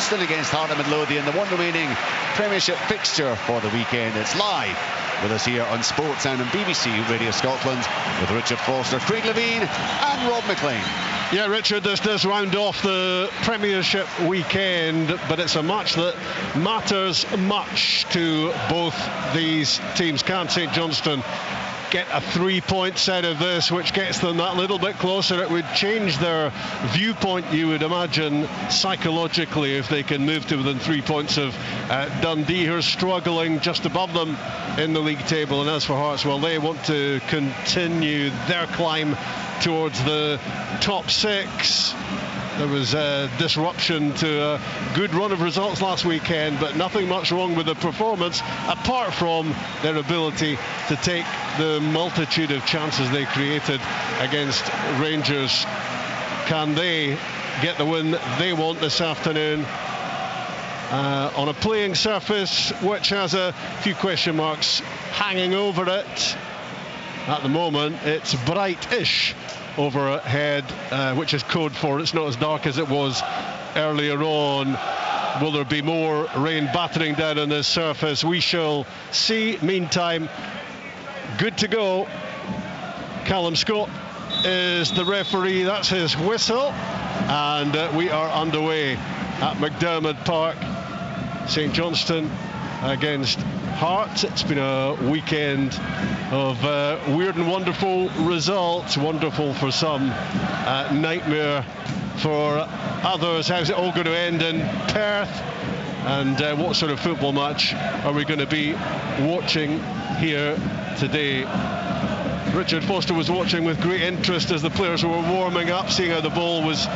Johnston against Heart of Midlothian, the one remaining Premiership fixture for the weekend. It's live with us here on Sports Sound and BBC Radio Scotland with Richard Foster, Craig Levine and Rob McLean. Yeah, Richard, this does round off the Premiership weekend, but it's a match that matters much to both these teams. Can St Johnstone get a 3 points out of this, which gets them that little bit closer? It would change their viewpoint, you would imagine, psychologically, if they can move to within 3 points of Dundee, who are struggling just above them in the league table. And as for Hearts, well, they want to continue their climb towards the top six. There was a disruption to a good run of results last weekend, but nothing much wrong with the performance, apart from their ability to take the multitude of chances they created against Rangers. Can they get the win they want this afternoon on a playing surface which has a few question marks hanging over it? At the moment, it's bright-ish overhead, which is code for it's not as dark as it was earlier on. Will there be more rain battering down on this surface? We shall see. Meantime, good to go. Callum Scott is the referee. That's his whistle, and we are underway at McDermott Park. St Johnstone against Hearts. It's been a weekend of weird and wonderful results. Wonderful for some, nightmare for others. How's it all going to end in Perth? And what sort of football match are we going to be watching here today? Richard Foster was watching with great interest as the players were warming up, seeing how the ball was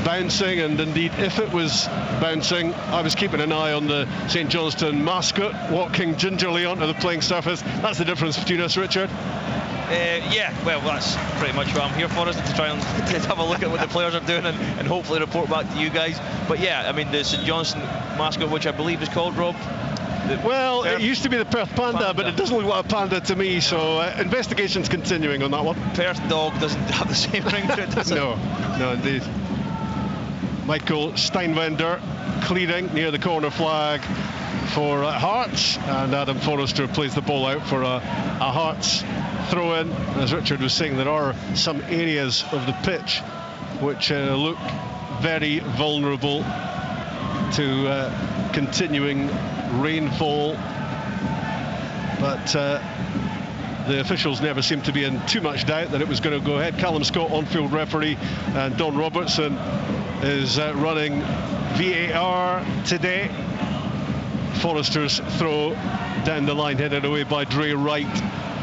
bouncing, and indeed if it was bouncing, I was keeping an eye on the St Johnstone mascot walking gingerly onto the playing surface. That's the difference between us, Richard. Yeah, well, that's pretty much what I'm here for, is to try and to have a look at what the players are doing and hopefully report back to you guys. But yeah, I mean, the St Johnstone mascot, which I believe is called, Rob? Well, it used to be the Perth Panda, but it doesn't look like a panda to me, so investigation's continuing on that one. Perth Dog doesn't have the same ring to it, does it? No, indeed. Michael Steinwender clearing near the corner flag for Hearts, and Adam Forrester plays the ball out for a Hearts throw-in. As Richard was saying, there are some areas of the pitch which look very vulnerable to continuing rainfall, but the officials never seemed to be in too much doubt that it was going to go ahead. Callum Scott, on-field referee, and Don Robertson is running VAR today. Forrester's throw down the line, headed away by Dre Wright.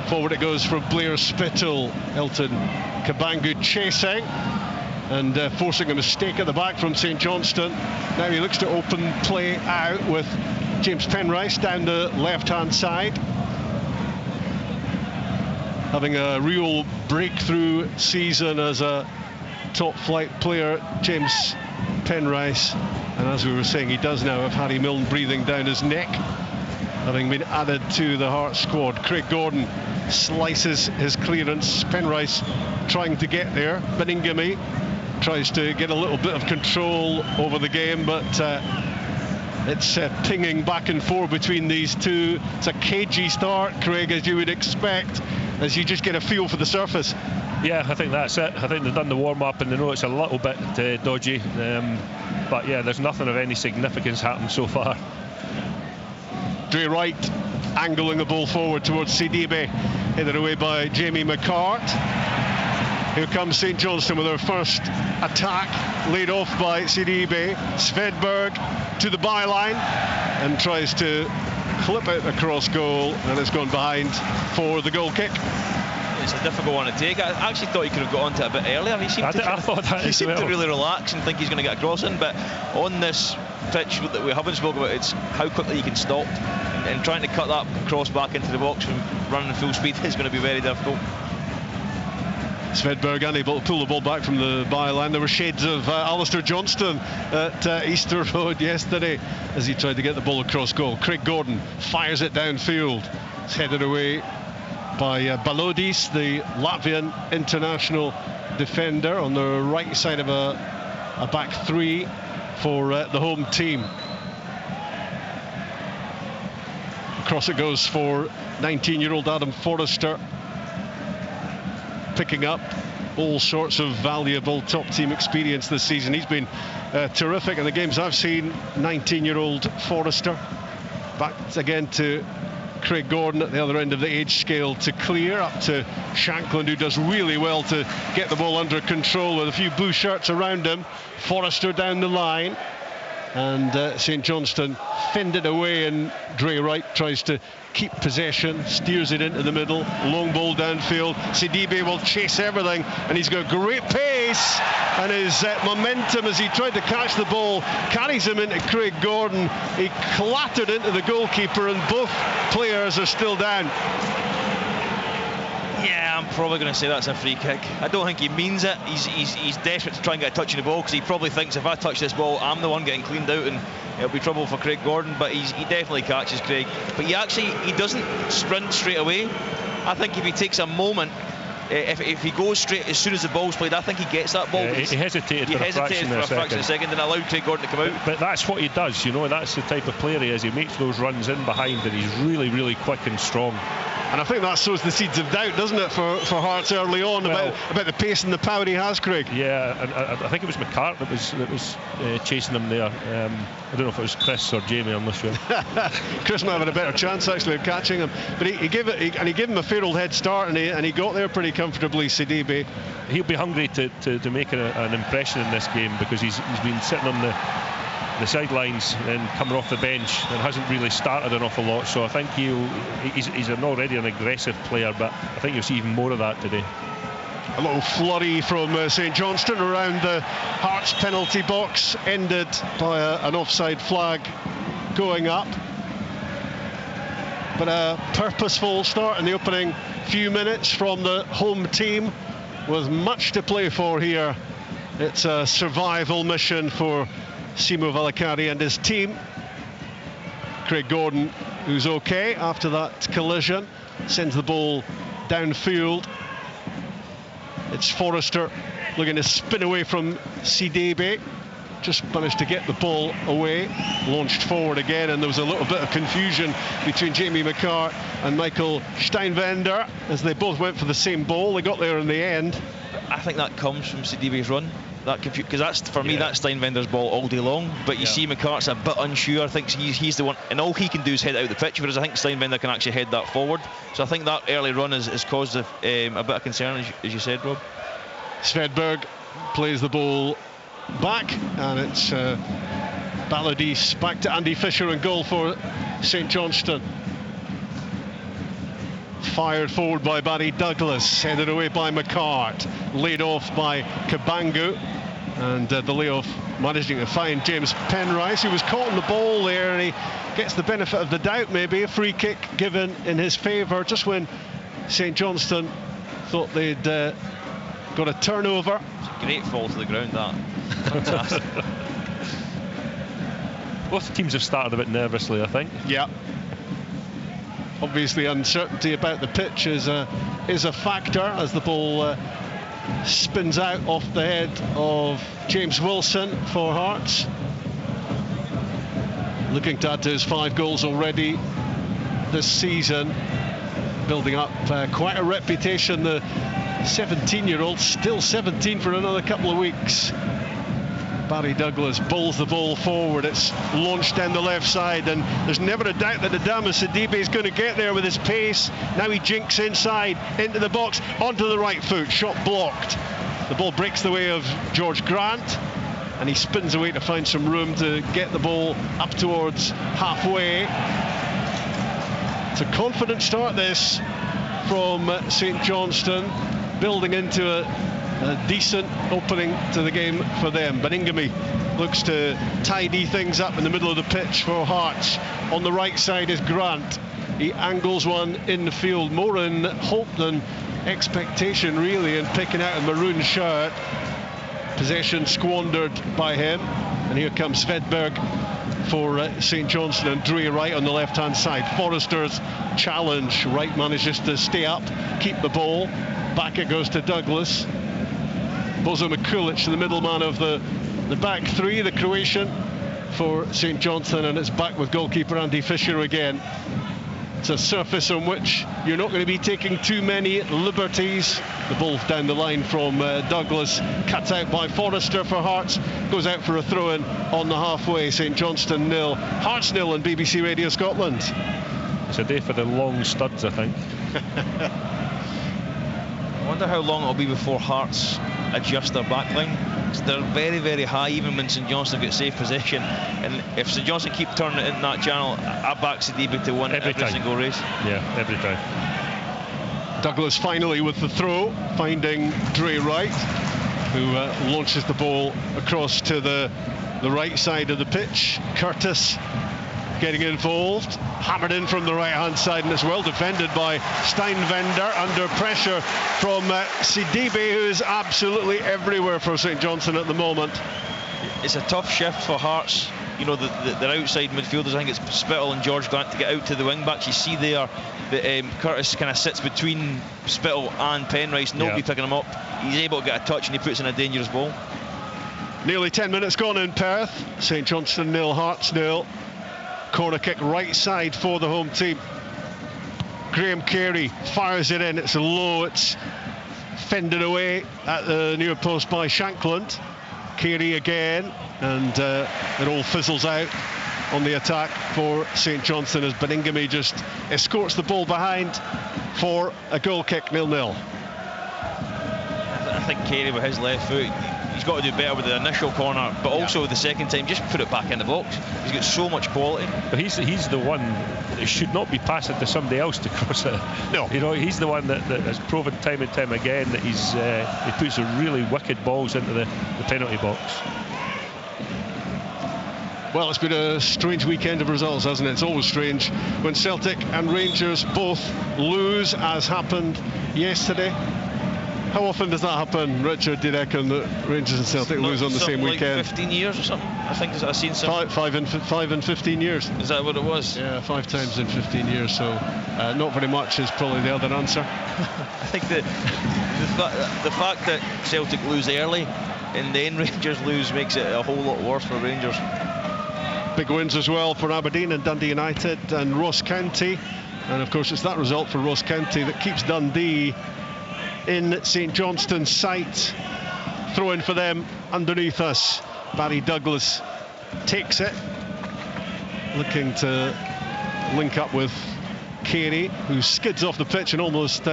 Forward it goes from Blair Spittle. Elton Kabangu chasing and forcing a mistake at the back from St Johnstone. Now he looks to open play out with James Penrice down the left-hand side. Having a real breakthrough season as a top-flight player, James Penrice. And as we were saying, he does now have Harry Milne breathing down his neck, having been added to the Hearts squad. Craig Gordon slices his clearance. Penrice trying to get there. Beningame tries to get a little bit of control over the game, but it's pinging back and forth between these two. It's a cagey start, Craig, as you would expect, as you just get a feel for the surface. Yeah, I think that's it. I think they've done the warm-up and they know it's a little bit dodgy, but yeah, there's nothing of any significance happened so far. Dre Wright angling the ball forward towards Sidibe, headed away by Jamie McCart. Here comes St Johnstone with their first attack, laid off by Sidibe. Svedberg to the byline and tries to clip it across goal, and it's gone behind for the goal kick. It's a difficult one to take. I actually thought he could have got onto it a bit earlier. He seemed to really relax and think he's going to get a cross in, but on this pitch that we haven't spoken about, it's how quickly you can stop, and trying to cut that cross back into the box from running full speed is going to be very difficult. Svedberg unable to pull the ball back from the byline. There were shades of Alistair Johnston at Easter Road yesterday as he tried to get the ball across goal. Craig Gordon fires it downfield. It's headed away by Balodis, the Latvian international defender, on the right side of a back three for the home team. Across it goes for 19-year-old Adam Forrester, picking up all sorts of valuable top team experience this season. He's been terrific in the games I've seen. 19-year-old Forrester. Back again to Craig Gordon at the other end of the age scale to clear, up to Shankland, who does really well to get the ball under control with a few blue shirts around him. Forrester down the line, and St Johnstone fended away, and Dre Wright tries to keep possession, steers it into the middle, long ball downfield. Sidibe will chase everything, and he's got great pace, and his momentum as he tried to catch the ball carries him into Craig Gordon. He clattered into the goalkeeper, and both players are still down. Yeah, I'm probably going to say that's a free kick. I don't think he means it. He's desperate to try and get a touch of the ball, because he probably thinks, if I touch this ball, I'm the one getting cleaned out and it'll be trouble for Craig Gordon. But he definitely catches Craig. But he doesn't sprint straight away. I think if he takes a moment, if he goes straight as soon as the ball's played, I think he gets that ball. Yeah, he hesitated for a fraction of a second and allowed Craig Gordon to come out. But that's what he does, you know. That's the type of player he is. He makes those runs in behind, and he's really, really quick and strong. And I think that sows the seeds of doubt, doesn't it, for Hearts early on, about the pace and the power he has, Craig? Yeah, and I think it was McCart that was chasing him there. I don't know if it was Chris or Jamie, I'm not sure. Chris might have had a better chance actually of catching him, but he gave him a fair old head start, and he got there pretty comfortably. Sidibe, he'll be hungry to make an impression in this game, because he's been sitting on the sidelines and coming off the bench and hasn't really started an awful lot. So I think he's already an aggressive player, but I think you'll see even more of that today. A little flurry from St Johnstone around the Hearts penalty box, ended by an offside flag going up. But a purposeful start in the opening few minutes from the home team, with much to play for here. It's a survival mission for Simo Valakari and his team. Craig Gordon, who's okay after that collision, sends the ball downfield. It's Forrester looking to spin away from Sidibe. Just managed to get the ball away, launched forward again, and there was a little bit of confusion between Jamie McCart and Michael Steinwender as they both went for the same ball. They got there in the end. I think that comes from Sidibe's run. Because that's, for me, that's Steinwender's ball all day long. But you see McCart's a bit unsure. I think he's the one, and all he can do is head out the pitch, whereas I think Steinwender can actually head that forward. So I think that early run has caused a bit of concern, as you said, Rob. Svedberg plays the ball back, and it's Balladis back to Andy Fisher in goal for St Johnstone. Fired forward by Barry Douglas, headed away by McCart, laid off by Kabangu, and the layoff managing to find James Penrice, who was caught on the ball there, and he gets the benefit of the doubt. Maybe a free kick given in his favour just when St Johnstone thought they'd got a turnover. Great fall to the ground, that. Fantastic. Both teams have started a bit nervously, I think. Yeah. Obviously, uncertainty about the pitch is a factor as the ball spins out off the head of James Wilson for Hearts. Looking to add to his 5 goals already this season, building up quite a reputation. The 17-year-old, still 17 for another couple of weeks. Barry Douglas bowls the ball forward. It's launched down the left side, and there's never a doubt that the Adama Sidibe is going to get there with his pace. Now he jinks inside into the box, onto the right foot, shot blocked. The ball breaks the way of George Grant, and he spins away to find some room to get the ball up towards halfway. It's a confident start, this, from St Johnstone, building into a decent opening to the game for them. But Ingamy looks to tidy things up in the middle of the pitch for Hearts. On the right side is Grant. He angles one in the field, more in hope than expectation, really, in picking out a maroon shirt. Possession squandered by him, and here comes Svedberg for St Johnstone, and Dre Wright on the left-hand side. Forrester's challenge. Wright manages to stay up, keep the ball. Back it goes to Douglas. Bozo Mikulic, the middleman of the The back three, the Croatian for St Johnstone, and it's back with goalkeeper Andy Fisher again. It's a surface on which you're not going to be taking too many liberties. The ball down the line from Douglas, cut out by Forrester for Hearts, goes out for a throw-in on the halfway. St Johnstone 0, Hearts 0 on BBC Radio Scotland. It's a day for the long studs, I think. I wonder how long it'll be before Hearts adjust their back line. They're very, very high, even when St Johnstone get safe possession. And if St Johnstone keep turning it in that channel, I back Sidibe to win every single race. Yeah, every time. Douglas finally with the throw, finding Dre Wright, who launches the ball across to the right side of the pitch. Curtis getting involved, hammered in from the right-hand side, and it's well defended by Steinwender under pressure from Sidibe, who is absolutely everywhere for St Johnstone at the moment. It's a tough shift for Hearts. You know, their outside midfielders, I think it's Spittle and George Grant, to get out to the wing-backs. You see there that Curtis kind of sits between Spittle and Penrice, nobody picking him up. He's able to get a touch and he puts in a dangerous ball. Nearly 10 minutes gone in Perth. St Johnstone 0, Hearts 0. Corner kick right side for the home team. Graham Carey fires it in. It's low. It's fended away at the near post by Shankland. Carey again, and it all fizzles out on the attack for St Johnstone as Beningame just escorts the ball behind for a goal kick, 0-0. I think Carey with his left foot, he's got to do better with the initial corner, but also the second time, just put it back in the box. He's got so much quality. But he's the one that should not be passing to somebody else to cross it. No. You know, he's the one that has proven time and time again that he puts the really wicked balls into the penalty box. Well, it's been a strange weekend of results, hasn't it? It's always strange when Celtic and Rangers both lose, as happened yesterday. How often does that happen, Richard? Do you reckon that Rangers and Celtic lose on the same like weekend? 15 years or something? I think I've seen some. Five in 15 years. Is that what it was? Yeah, 5 times in 15 years, so not very much is probably the other answer. I think the fact that Celtic lose early and then Rangers lose makes it a whole lot worse for Rangers. Big wins as well for Aberdeen and Dundee United and Ross County, and of course it's that result for Ross County that keeps Dundee in St Johnstone's sight. Throw in for them underneath us. Barry Douglas takes it, looking to link up with Carey, who skids off the pitch and almost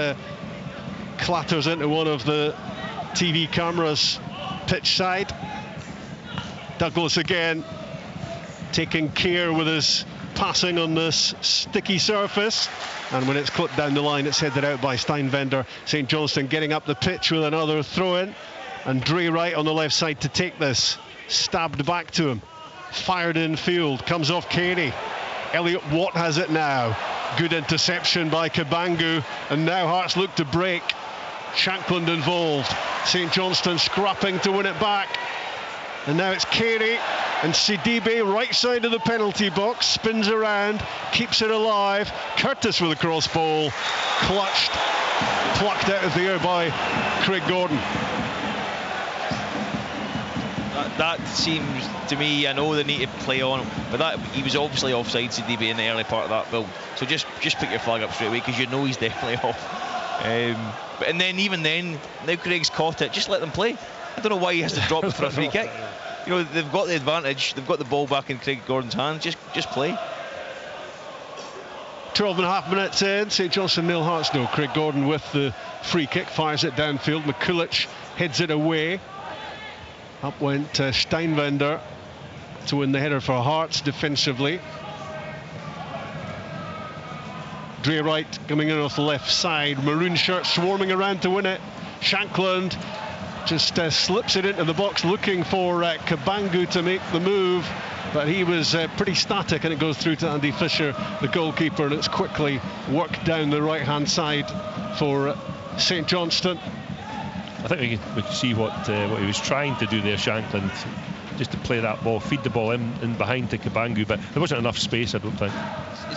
clatters into one of the TV cameras pitch side. Douglas again taking care with his passing on this sticky surface, and when it's clipped down the line, it's headed out by Steinwender. St Johnstone getting up the pitch with another throw-in, and Dre Wright on the left side to take this. Stabbed back to him, fired in field, comes off Carey. Elliot Watt has it now. Good interception by Kabangu, and now Hearts look to break. Shankland involved. St Johnstone scrapping to win it back. And now it's Carey and Sidibe, right side of the penalty box, spins around, keeps it alive. Curtis with a cross ball, clutched, plucked out of the air by Craig Gordon. That seems to me, I know they need to play on, but that he was obviously offside, Sidibe, in the early part of that build. So just put your flag up straight away, because you know he's definitely off. And then even then, now Craig's caught it, just let them play. I don't know why he has to drop it for a free kick. You know, they've got the advantage, they've got the ball back in Craig Gordon's hands, just play. 12.5 minutes in, St Johnstone 0, Hearts 0. Craig Gordon with the free kick, fires it downfield. McCulloch heads it away. Up went Steinwender to win the header for Hearts defensively. Dre Wright coming in off the left side, maroon shirt swarming around to win it. Shankland just slips it into the box, looking for Kabangu to make the move, but he was pretty static, and it goes through to Andy Fisher, the goalkeeper, and it's quickly worked down the right hand side for St Johnstone. I think we can see what he was trying to do there, Shankland. just to play that ball, feed the ball in behind to Kabangu, but there wasn't enough space, I don't think.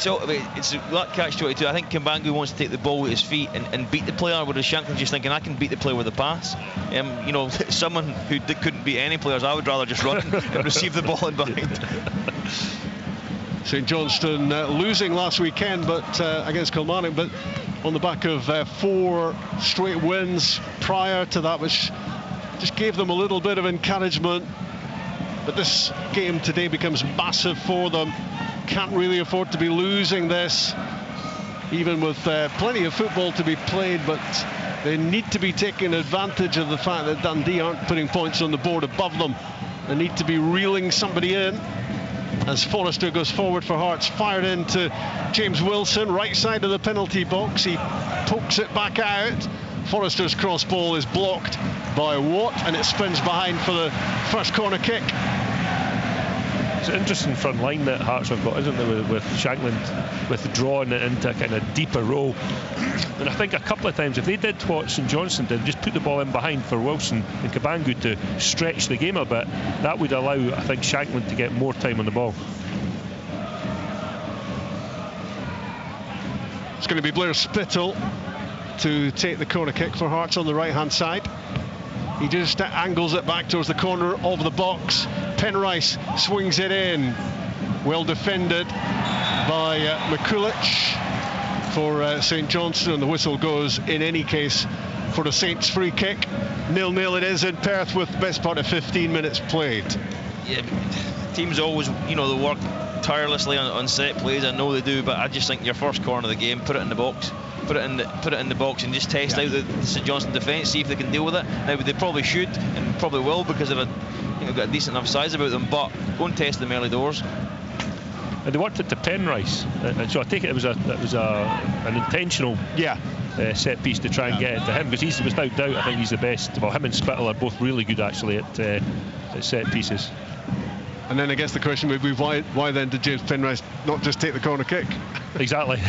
So it's that catch-22. I think Kabangu wants to take the ball with his feet and beat the player, whereas Shankland's just thinking, I can beat the player with a pass. You know, someone who couldn't beat any players, I would rather just run and receive the ball in behind. St Johnstone losing last weekend, but against Kilmarnock, but on the back of 4 straight wins prior to that, which just gave them a little bit of encouragement. But this game today becomes massive for them. Can't really afford to be losing this, even with plenty of football to be played, but they need to be taking advantage of the fact that Dundee aren't putting points on the board above them. They need to be reeling somebody in. As Forrester goes forward for Hearts, fired into James Wilson, right side of the penalty box. He pokes it back out. Forrester's cross ball is blocked by Watt, and it spins behind for the first corner kick. It's an interesting front line that Hearts have got, isn't it, with Shankland withdrawing it into a kind of deeper role. And I think a couple of times, if they did what St Johnstone did, just put the ball in behind for Wilson and Kabangu to stretch the game a bit, that would allow, I think, Shankland to get more time on the ball. It's going to be Blair Spittle to take the corner kick for Hearts on the right-hand side. He just angles it back towards the corner of the box. Penrice swings it in. Well defended by McCulloch for St Johnstone. The whistle goes in any case for the Saints free kick. 0-0 it is in Perth with the best part of 15 minutes played. Yeah, teams always, you know, they work tirelessly on set plays. I know they do, but I just think your first corner of the game, put it in the box. Put it in the box and just test out the St Johnstone defence, see if they can deal with it. Now they probably should and probably will because they've got a decent enough size about them, but go and test them early doors. And they worked it to Penrice, and so I take it was an intentional set piece to try and get it to him, because he's without doubt, I think he's the best. Well, him and Spittle are both really good actually at set pieces. And then I guess the question would be why then did James Penrice not just take the corner kick? Exactly.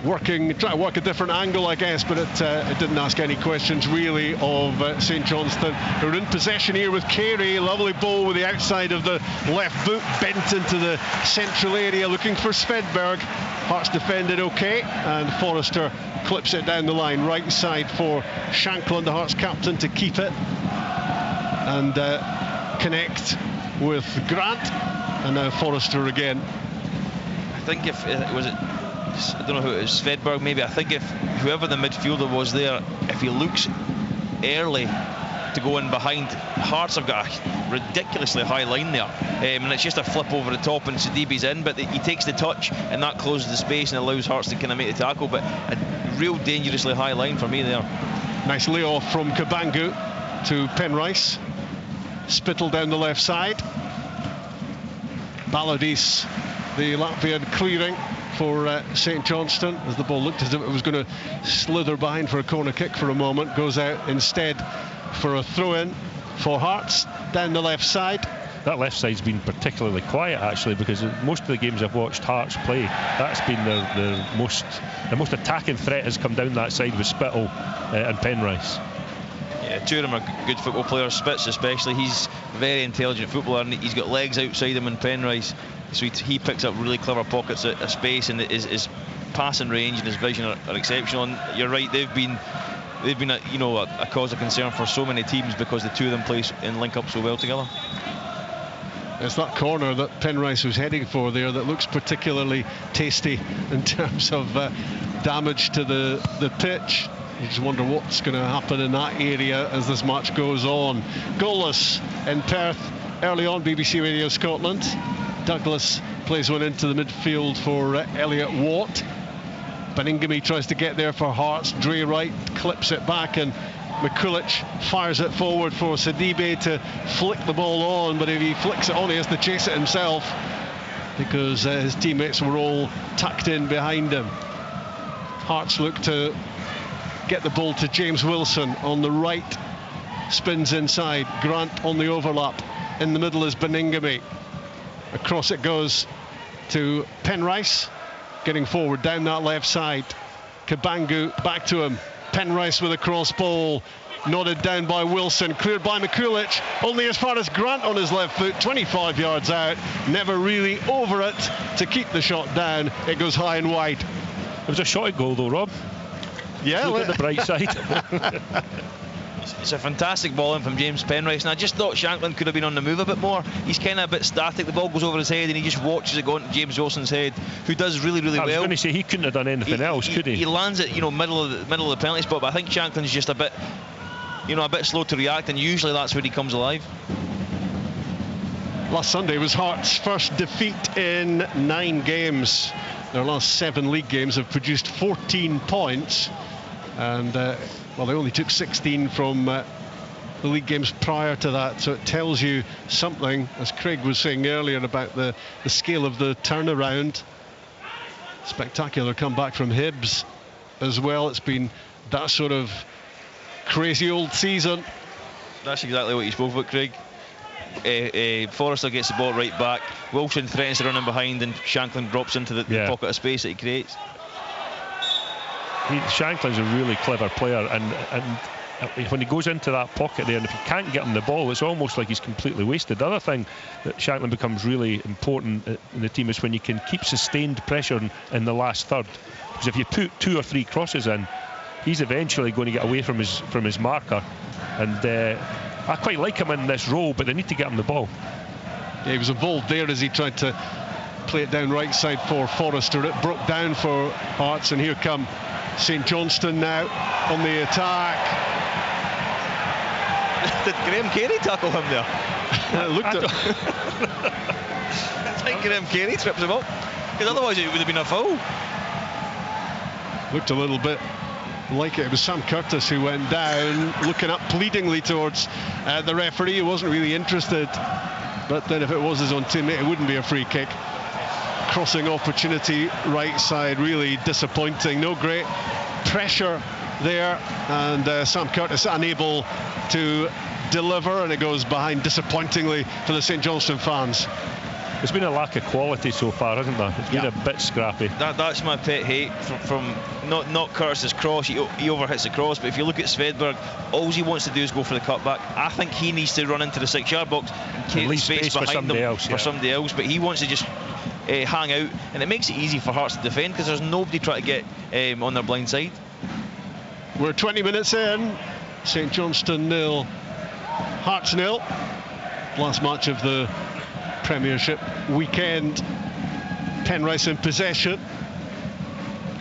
Trying to work a different angle, I guess, but it didn't ask any questions really of St Johnstone, who are in possession here with Carey. Lovely ball with the outside of the left boot, bent into the central area, looking for Svedberg. Hearts defended okay, and Forrester clips it down the line, right side for Shankland, the Hearts captain, to keep it and connect with Grant, and now Forrester again. I think if it was I don't know who it is, Svedberg maybe. I think if whoever the midfielder was there, if he looks early to go in behind, Hearts have got a ridiculously high line there, and it's just a flip over the top and Sidibe's in, but he takes the touch and that closes the space and allows Hearts to kind of make the tackle. But a real dangerously high line for me there. Nice layoff from Kabangu to Penrice. Spittle down the left side. Balladis, the Latvian, clearing for St Johnstone, as the ball looked as if it was going to slither behind for a corner kick for a moment. Goes out instead for a throw-in for Hearts down the left side. That left side's been particularly quiet actually, because most of the games I've watched Hearts play, that's been the most attacking threat has come down that side with Spittle and Penrice. Yeah, two of them are good football players. Spitz especially, he's a very intelligent footballer and he's got legs outside him, and Penrice, so he picks up really clever pockets of space, and his passing range and his vision are exceptional. And you're right, they've been a cause of concern for so many teams because the two of them play and link up so well together. It's that corner that Penrice was heading for there that looks particularly tasty in terms of damage to the pitch. You just wonder what's going to happen in that area as this match goes on. Goalless in Perth early on, BBC Radio Scotland. Douglas plays one into the midfield for Elliot Watt. Beningame tries to get there for Hearts. Dre Wright clips it back, and McCulloch fires it forward for Sidibe to flick the ball on, but if he flicks it on, he has to chase it himself because his teammates were all tucked in behind him. Hearts look to get the ball to James Wilson on the right, spins inside. Grant on the overlap. In the middle is Beningame. Across it goes to Penrice, getting forward down that left side. Kabangu back to him. Penrice with a cross ball. nodded down by Wilson, cleared by Mikulic, only as far as Grant on his left foot, 25 yards out, never really over it to keep the shot down. It goes high and wide. It was a shot at goal though, Rob. Yeah, look at the bright side. It's a fantastic ball in from James Penrice, and I just thought Shanklin could have been on the move a bit more. He's kind of a bit static. The ball goes over his head and he just watches it go into James Wilson's head, who does really well. I was going to say he couldn't have done anything else, could he? He lands it, middle of the penalty spot, but I think Shanklin's just a bit slow to react, and usually that's when he comes alive. Last Sunday was Hearts' first defeat in 9 games. Their last 7 league games have produced 14 points, and well, they only took 16 from the league games prior to that, so it tells you something, as Craig was saying earlier, about the scale of the turnaround. Spectacular comeback from Hibs as well. It's been that sort of crazy old season. That's exactly what you spoke about, Craig. Forrester gets the ball right back. Wilson threatens to run in behind, and Shanklin drops into the pocket of space that he creates. Shanklin's a really clever player, and when he goes into that pocket there, and if he can't get him the ball, it's almost like he's completely wasted. The other thing that Shanklin becomes really important in the team is when you can keep sustained pressure in the last third, because if you put 2 or 3 crosses in, he's eventually going to get away from his marker, and I quite like him in this role, but they need to get him the ball. Yeah, he was involved there as he tried to play it down right side for Forrester. It broke down for Hearts, and here come St Johnstone now on the attack. Did Graham Carey tackle him there? I think Graham Carey trips him up, because otherwise it would have been a foul. Looked a little bit like it was Sam Curtis who went down, looking up pleadingly towards the referee, who wasn't really interested. But then if it was his own teammate, it wouldn't be a free kick. Crossing opportunity right side, really disappointing. No great pressure there, and Sam Curtis unable to deliver, and it goes behind disappointingly for the St Johnstone fans. There's been a lack of quality so far, hasn't there? It's been a bit scrappy. That's my pet hate from not Curtis's cross. He overhits the cross, but if you look at Svedberg, all he wants to do is go for the cutback. I think he needs to run into the 6-yard box and create space behind him for somebody else, but he wants to just hang out, and it makes it easy for Hearts to defend because there's nobody trying to get on their blind side. We're 20 minutes in. St Johnstone 0, Hearts 0. Last match of the Premiership weekend. Penrice in possession,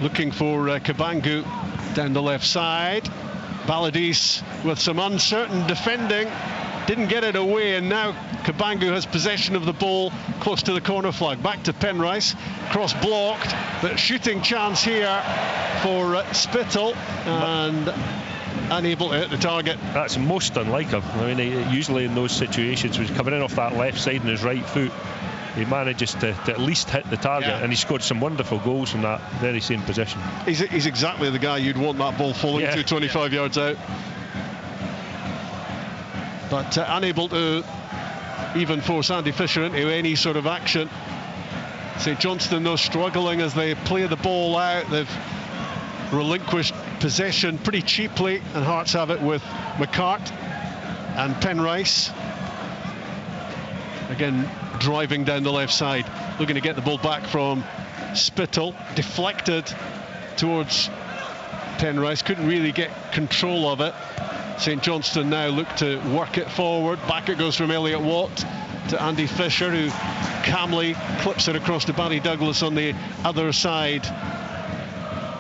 looking for Kabangu down the left side. Baladis with some uncertain defending, didn't get it away, and now Kabangu has possession of the ball close to the corner flag. Back to Penrice, cross blocked, but shooting chance here for Spittle, and unable to hit the target. That's most unlike him. I mean, usually in those situations, when he's coming in off that left side on his right foot, he manages to at least hit the target, and he scored some wonderful goals from that very same position. He's exactly the guy you'd want that ball falling to 25 yards out. But unable to even force Andy Fisher into any sort of action. St Johnstone, though, struggling as they play the ball out. They've relinquished possession pretty cheaply, and Hearts have it with McCart and Penrice. Again, driving down the left side, looking to get the ball back from Spittle. Deflected towards Penrice, couldn't really get control of it. St Johnstone now look to work it forward. Back it goes from Elliot Watt to Andy Fisher, who calmly clips it across to Barry Douglas on the other side.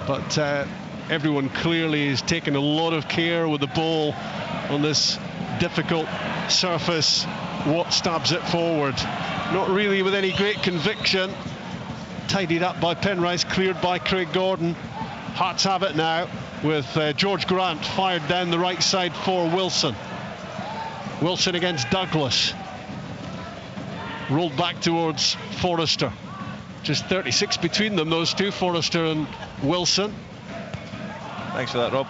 But everyone clearly is taking a lot of care with the ball on this difficult surface. Watt stabs it forward, not really with any great conviction. Tidied up by Penrice, cleared by Craig Gordon. Hearts have it now with George Grant fired down the right side for Wilson. Wilson against Douglas. Rolled back towards Forrester. Just 36 between them, those two, Forrester and Wilson. Thanks for that, Rob.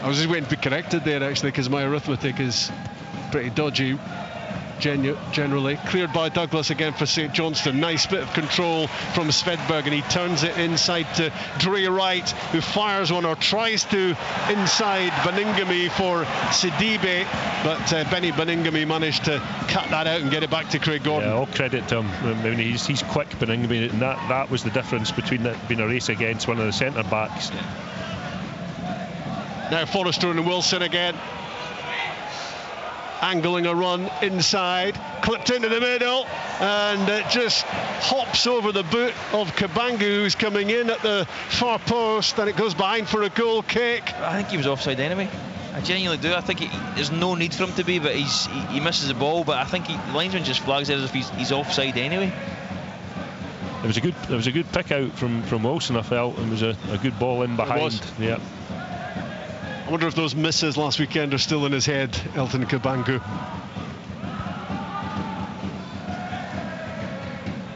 I was just waiting to be corrected there, actually, because my arithmetic is pretty dodgy. generally. Cleared by Douglas again for St Johnstone. Nice bit of control from Svedberg, and he turns it inside to Dre Wright, who fires one, or tries to, inside Baningime for Sidibe, but Benny Baningime managed to cut that out and get it back to Craig Gordon. Yeah, all credit to him. I mean, he's quick, Baningime, and that was the difference between it being a race against one of the centre backs. Now Forrester and Wilson again, angling a run inside, clipped into the middle, and it just hops over the boot of Kabangu, who's coming in at the far post, and it goes behind for a goal kick. I think he was offside anyway. I genuinely do. I think there's no need for him to be, but he misses the ball. But I think the linesman just flags it as if he's offside anyway. It was a good pick out from Wilson, I felt. It was a good ball in behind. Yeah. I wonder if those misses last weekend are still in his head, Elton Kabangu.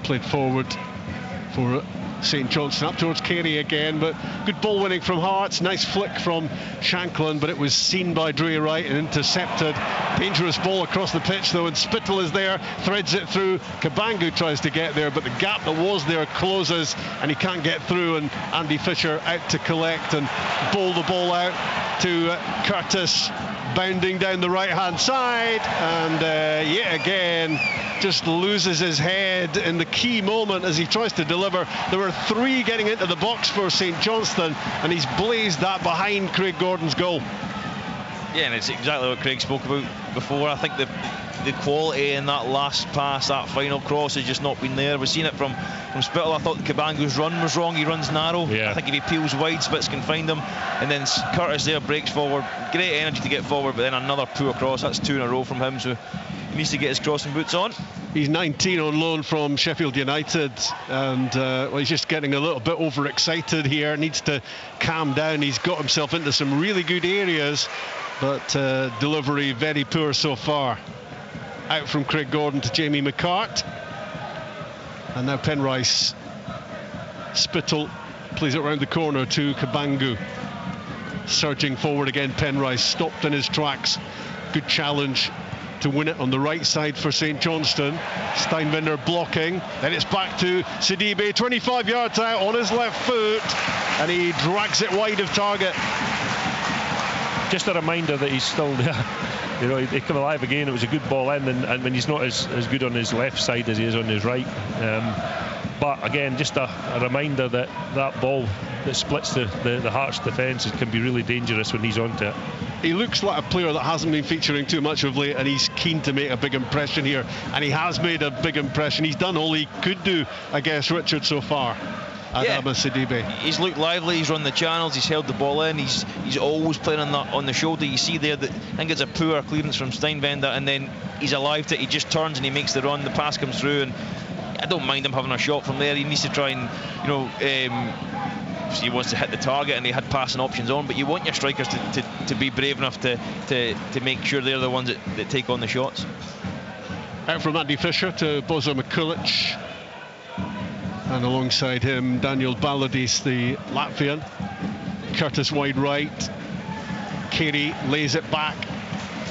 Played forward for St Johnstone, up towards Carey again, but good ball winning from Hearts. Nice flick from Shanklin, but it was seen by Dre Wright and intercepted. Dangerous ball across the pitch though, and Spittle is there, threads it through. Kabangu tries to get there, but the gap that was there closes and he can't get through, and Andy Fisher out to collect and bowl the ball out to Curtis, bounding down the right hand side, and yet again just loses his head in the key moment as he tries to deliver. There were three getting into the box for St Johnstone, and he's blazed that behind Craig Gordon's goal. Yeah, and it's exactly what Craig spoke about before. I think the quality in that last pass, that final cross, has just not been there. We've seen it from Spittle. I thought Kabangu's run was wrong. He runs narrow. Yeah. I think if he peels wide, Spitz can find him. And then Curtis there breaks forward. Great energy to get forward, but then another poor cross. That's two in a row from him, so he needs to get his crossing boots on. He's 19 on loan from Sheffield United, and well, he's just getting a little bit overexcited here. Needs to calm down. He's got himself into some really good areas, but delivery very poor so far. Out from Craig Gordon to Jamie McCart, and now Penrice. Spittle plays it round the corner to Kabangu. Surging forward again, Penrice stopped in his tracks. Good challenge to win it on the right side for St Johnstone. Steinbinder blocking, then it's back to Sidibe, 25 yards out on his left foot, and he drags it wide of target. Just a reminder that he's still there. You know, he come alive again. It was a good ball in, and when he's not as good on his left side as he is on his right. But again, just a reminder that ball that splits the Hearts defence can be really dangerous when he's onto it. He looks like a player that hasn't been featuring too much of late, and he's keen to make a big impression here, and he has made a big impression. He's done all he could do against Richard so far. Adama Sidibe. He's looked lively, he's run the channels, he's held the ball in, he's always playing on the shoulder. You see there that I think it's a poor clearance from Steinbender, and then he's alive to it. He just turns and he makes the run, the pass comes through, and I don't mind him having a shot from there. He needs to try and, you know, he wants to hit the target, and he had passing options on, but you want your strikers to be brave enough to make sure they're the ones that take on the shots. Out from Andy Fisher to Bozo Mikulic, and alongside him Daniel Baladis, the Latvian. Curtis wide right, Carey lays it back,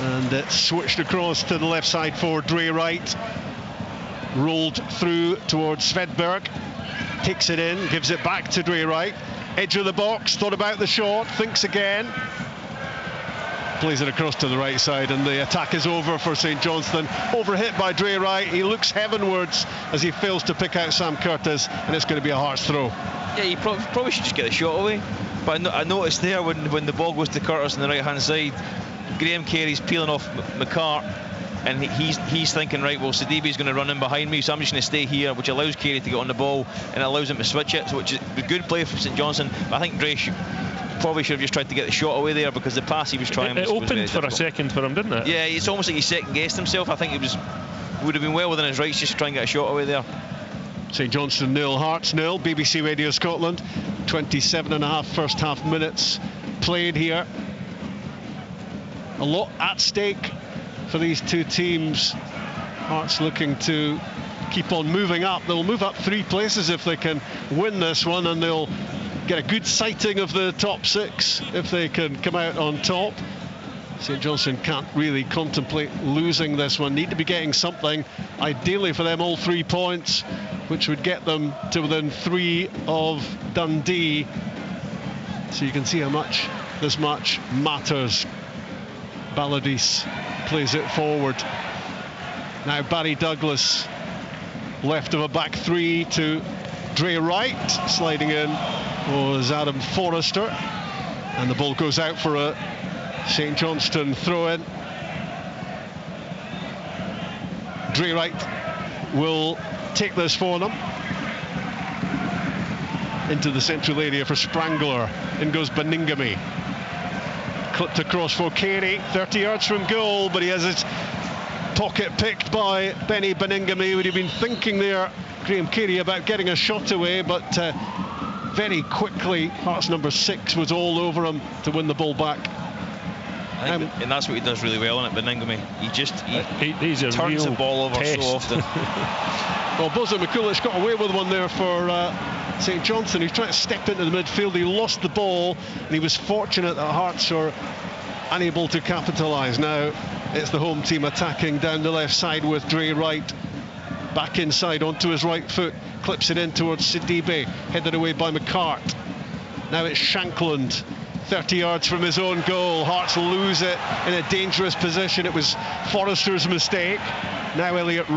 and it's switched across to the left side for Dre Wright. Rolled through towards Svedberg, takes it in, gives it back to Dre Wright. Edge of the box, thought about the shot, thinks again, plays it across to the right side, and the attack is over for St Johnstone. Overhit by Dre Wright, he looks heavenwards as he fails to pick out Sam Curtis, and it's going to be a Hearts throw. Yeah, you probably should just get the shot away, but I noticed there when the ball goes to Curtis on the right hand side, Graham Carey's peeling off McCart, and he's thinking, right, well, Sidibe's going to run in behind me, so I'm just going to stay here, which allows Carey to get on the ball and allows him to switch it, so which is a good play from St Johnstone. But I think Dre probably should have just tried to get the shot away there, because the pass he was trying it opened was for a second for him, didn't it? Yeah, it's almost like he second guessed himself. I think would have been well within his rights just to try and get a shot away there. St Johnstone 0, Hearts 0. BBC Radio Scotland. 27.5 first half minutes played here. A lot at stake for these two teams. Hearts looking to keep on moving up. They'll move up 3 places if they can win this one, and they'll get a good sighting of the top 6 if they can come out on top. St Johnstone can't really contemplate losing this one. Need to be getting something, ideally for them all 3 points, which would get them to within 3 of Dundee. So you can see how much this match matters. Balladis plays it forward. Now Barry Douglas, left of a back 3 to Dre Wright. Sliding in was Adam Forrester, and the ball goes out for a St Johnstone throw-in. Dre Wright will take this for them. Into the central area for Sprangler. In goes Beningame. Clipped across for Carey, 30 yards from goal, but he has his pocket picked by Benny Beningame. Would have been thinking there, Graham Carey, about getting a shot away, but very quickly Hearts number 6 was all over him to win the ball back. And that's what he does really well on it, Beningame. He turns the ball over test. so often. Well, Bozo Mikulic got away with one there for St Johnstone. He was trying to step into the midfield, he lost the ball, and he was fortunate that Hearts are unable to capitalise. Now it's the home team attacking down the left side with Dre Wright back inside onto his right foot, clips it in towards Sidibe, headed away by McCart. Now it's Shankland, 30 yards from his own goal. Hearts lose it in a dangerous position. It was Forrester's mistake. Now Elliot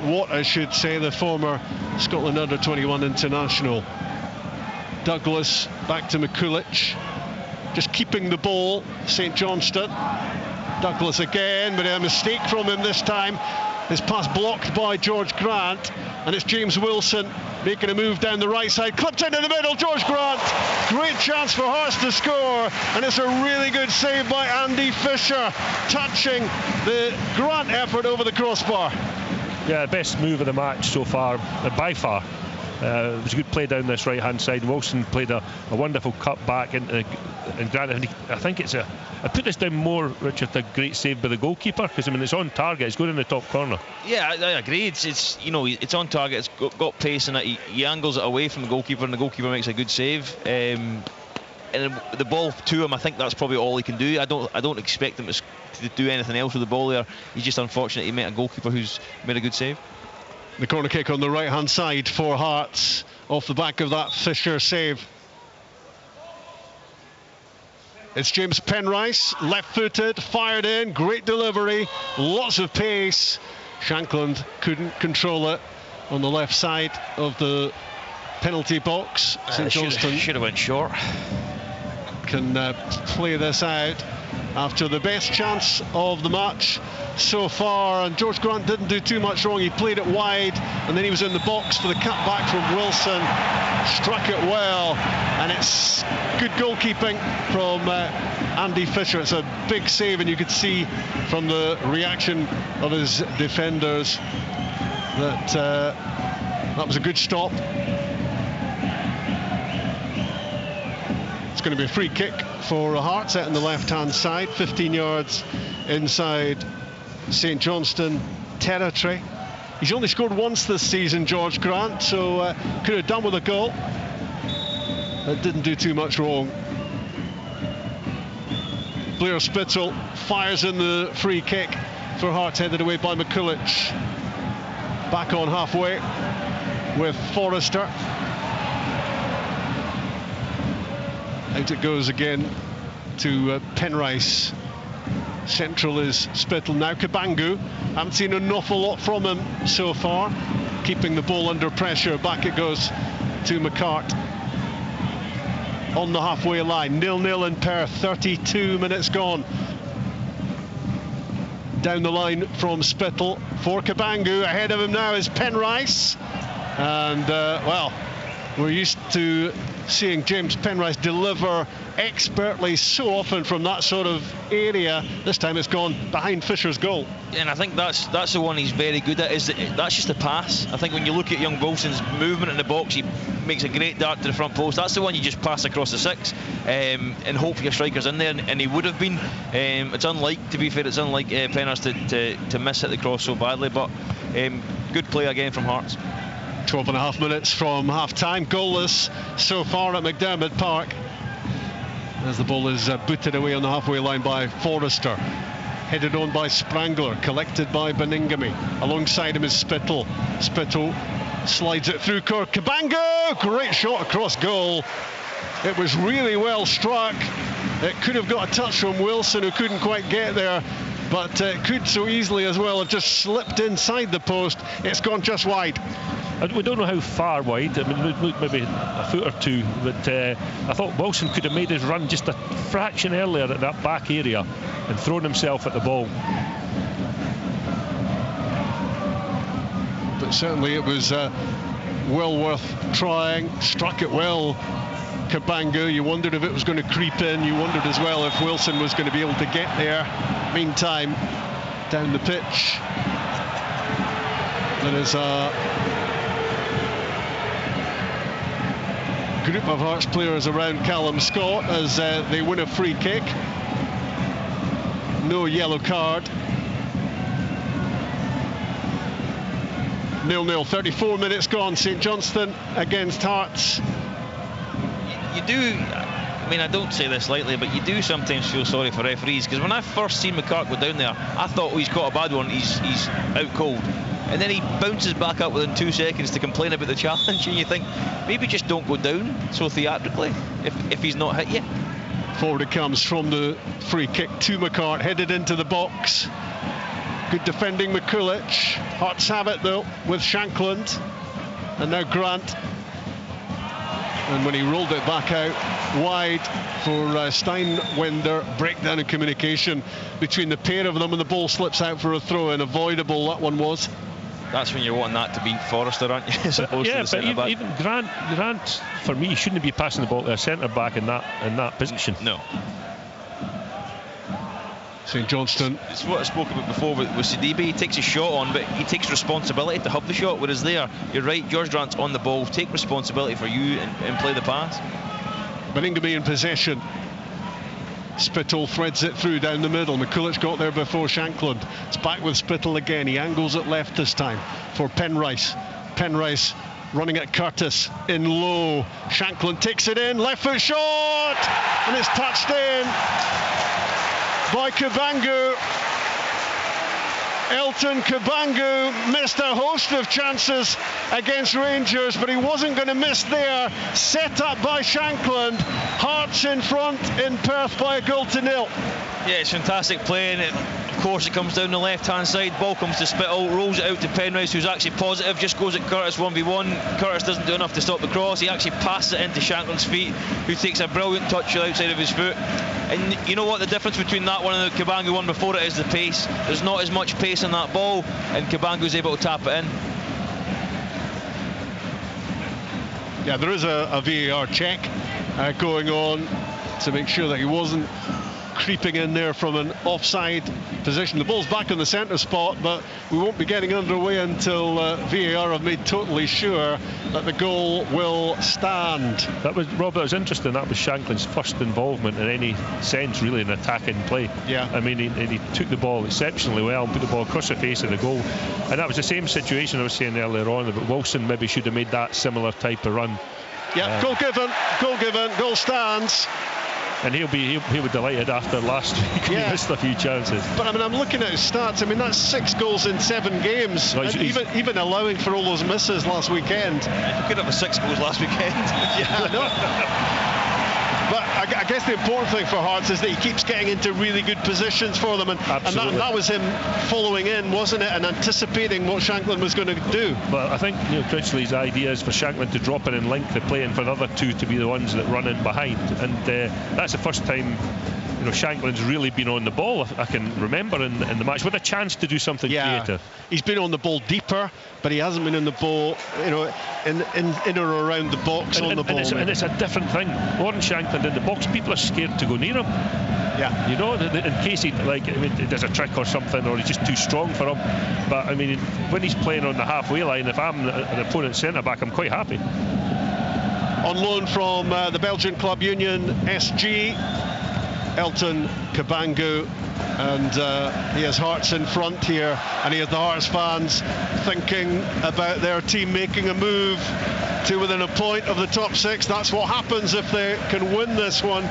Watt, I should say, the former Scotland under-21 international. Douglas back to Mikulic, just keeping the ball, St Johnstone. Douglas again, but a mistake from him this time. His pass blocked by George Grant, and it's James Wilson making a move down the right side, clipped into the middle. George Grant, great chance for Hearts to score, and it's a really good save by Andy Fisher, touching the Grant effort over the crossbar. Yeah, best move of the match so far, by far. It was a good play down this right hand side. Wilson played a wonderful cut back into Grant, and I think I put this down more, Richard, a great save by the goalkeeper, because I mean it's on target, it's going in the top corner. Yeah, I agree. It's it's on target, it's got pace in it. He angles it away from the goalkeeper, and the goalkeeper makes a good save. And the ball to him, I think that's probably all he can do. I don't expect him to do anything else with the ball there. He's just unfortunate he met a goalkeeper who's made a good save. The corner kick on the right hand side for Hearts, off the back of that Fisher save. It's James Penrice, left-footed, fired in, great delivery, lots of pace. Shankland couldn't control it on the left side of the penalty box. St Johnstone should have went short. Can play this out after the best chance of the match so far, and George Grant didn't do too much wrong. He played it wide, and then he was in the box for the cut back from Wilson, struck it well, and it's good goalkeeping from Andy Fisher. It's a big save, and you could see from the reaction of his defenders that that was a good stop. It's going to be a free kick for Hearts out on the left-hand side, 15 yards inside St Johnstone territory. He's only scored once this season, George Grant, so could have done with a goal. That didn't do too much wrong. Blair Spitzel fires in the free kick for Hearts, headed away by Mikulic. Back on halfway with Forrester. Out it goes again to Penrice. Central is Spittle. Now Kabangu. Haven't seen an awful lot from him so far. Keeping the ball under pressure. Back it goes to McCart. On the halfway line. 0-0 in Perth. 32 minutes gone. Down the line from Spittle for Kabangu. Ahead of him now is Penrice. And, well, we're used to seeing James Penrice deliver expertly so often from that sort of area. This time it's gone behind Fisher's goal. And I think that's the one he's very good at, that's just a pass. I think when you look at young Wilson's movement in the box, he makes a great dart to the front post. That's the one you just pass across the six and hope your striker's in there, and he would have been. It's unlike, to be fair, it's unlike Penrice to miss hit the cross so badly, but good play again from Hearts. 12.5 minutes from half-time, goalless so far at McDermott Park. as the ball is booted away on the halfway line by Forrester. Headed on by Sprangler, collected by Beningame. Alongside him is Spittle. Spittle slides it through Cabango. Great shot across goal. It was really well struck. It could have got a touch from Wilson, who couldn't quite get there, but it could so easily as well have just slipped inside the post. It's gone just wide. We don't know how far wide. I mean, maybe a foot or two, but I thought Wilson could have made his run just a fraction earlier at that back area and thrown himself at the ball. But certainly it was well worth trying. Struck it well, Cabango. You wondered if it was going to creep in. You wondered as well if Wilson was going to be able to get there. Meantime, down the pitch, there is a group of Hearts players around Callum Scott as they win a free kick. No yellow card. 0-0, 34 minutes gone. St Johnstone against Hearts. You do, I mean, I don't say this lightly, but you do sometimes feel sorry for referees, because when I first seen McCark go down there, I thought, oh, he's caught a bad one, he's out cold. And then he bounces back up within 2 seconds to complain about the challenge, and you think, maybe just don't go down so theatrically if he's not hit you. Forward it comes from the free kick to McCart, headed into the box. Good defending, McCulloch. Hearts have it though with Shankland, and now Grant. And when he rolled it back out wide for Steinwender, breakdown in communication between the pair of them, and the ball slips out for a throw, and avoidable that one was. That's when you're wanting that to be Forrester, aren't you? As opposed to the centre-back. Even Grant, for me, shouldn't be passing the ball to a centre-back in that position. No. St Johnstone. It's what I spoke about before with Sidibe. He takes a shot on, but he takes responsibility to hub the shot, whereas there, you're right, George Grant's on the ball, take responsibility for you and play the pass. Beningame in possession. Spittle threads it through down the middle. McCulloch got there before Shankland. It's back with Spittle again. He angles it left this time for Penrice. Penrice running at Curtis in low. Shankland takes it in, left foot shot, and it's touched in by Cabango. Elton Cabango missed a host of chances against Rangers, but he wasn't going to miss there. Set up by Shankland. Hearts in front in Perth by a 0-0. Yeah, it's fantastic play, and of course it comes down the left-hand side. Ball comes to Spittle, rolls it out to Penrice, who's actually positive, just goes at Curtis 1v1. Curtis doesn't do enough to stop the cross. He actually passes it into Shankland's feet, who takes a brilliant touch outside of his foot. And you know what the difference between that one and the Cabango one before it is? The pace. There's not as much pace in that ball, and Cabango's able to tap it in. Yeah, there is a VAR check going on to make sure that he wasn't creeping in there from an offside position. The ball's back on the centre spot, but we won't be getting underway until VAR have made totally sure that the goal will stand. That was, Rob, that was interesting. That was Shankland's first involvement in any sense, really, in attacking play. Yeah. I mean, he took the ball exceptionally well and put the ball across the face of the goal. And that was the same situation I was saying earlier on about Wilson maybe should have made that similar type of run. Yeah, goal given, goal stands. And he'll be delighted after last week. He missed a few chances. But I mean, I'm looking at his stats. I mean, that's 6 goals in 7 games. No, even allowing for all those misses last weekend. He could have 6 goals last weekend. Yeah, no. But I guess the important thing for Hearts is that he keeps getting into really good positions for them, and that was him following in, wasn't it, and anticipating what Shankland was going to do. But I think Critchley's idea is for Shankland to drop in and link the play, and for the other two to be the ones that run in behind, and that's the first time Shankland's really been on the ball I can remember in the match with a chance to do something creative. He's been on the ball deeper, but he hasn't been on the ball in or around the box on the ball. And it's a different thing. Lawrence Shankland in the box, people are scared to go near him. Yeah. In case he does a trick or something, or he's just too strong for him. But I mean, when he's playing on the halfway line, if I'm an opponent's centre back, I'm quite happy. On loan from the Belgian club Union SG, Elton Cabango, and he has Hearts in front here, and he has the Hearts fans thinking about their team making a move to within a point of the top 6. That's what happens if they can win this one.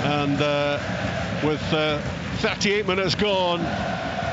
And with 38 minutes gone,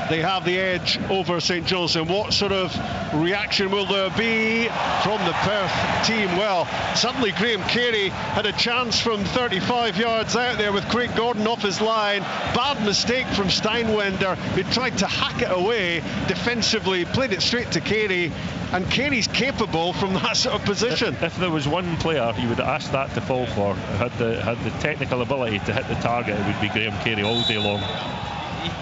they have the edge over St Johnstone. What sort of reaction will there be from the Perth team? Well, suddenly Graham Carey had a chance from 35 yards out there with Craig Gordon off his line. Bad mistake from Steinwender, who tried to hack it away defensively, played it straight to Carey, and Carey's capable from that sort of position. If there was one player you would ask that to fall for, had the technical ability to hit the target, it would be Graham Carey all day long.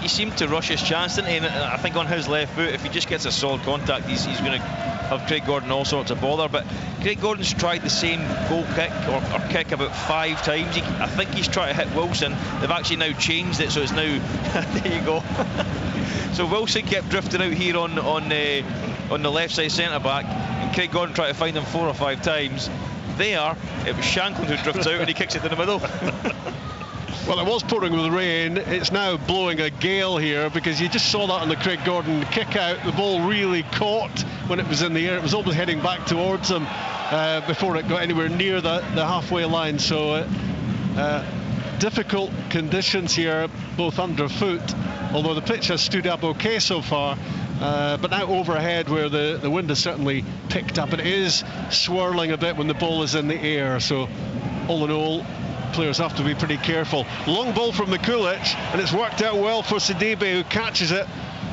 He seemed to rush his chance, didn't he? And I think on his left foot, if he just gets a solid contact, he's going to have Craig Gordon all sorts of bother. But Craig Gordon's tried the same goal kick or kick about 5 times. I think he's trying to hit Wilson. They've actually now changed it, so it's now there you go. So Wilson kept drifting out here on the left side centre back, and Craig Gordon tried to find him 4 or 5 times. There, it was Shankland who drifts out and he kicks it in the middle. Well, it was pouring with rain. It's now blowing a gale here, because you just saw that on the Craig Gordon kick out. The ball really caught when it was in the air. It was almost heading back towards him before it got anywhere near the halfway line. So difficult conditions here, both underfoot, although the pitch has stood up okay so far. But now overhead, where the wind has certainly picked up, it is swirling a bit when the ball is in the air. So all in all, players have to be pretty careful. Long ball from Mikulic, and it's worked out well for Sidibe, who catches it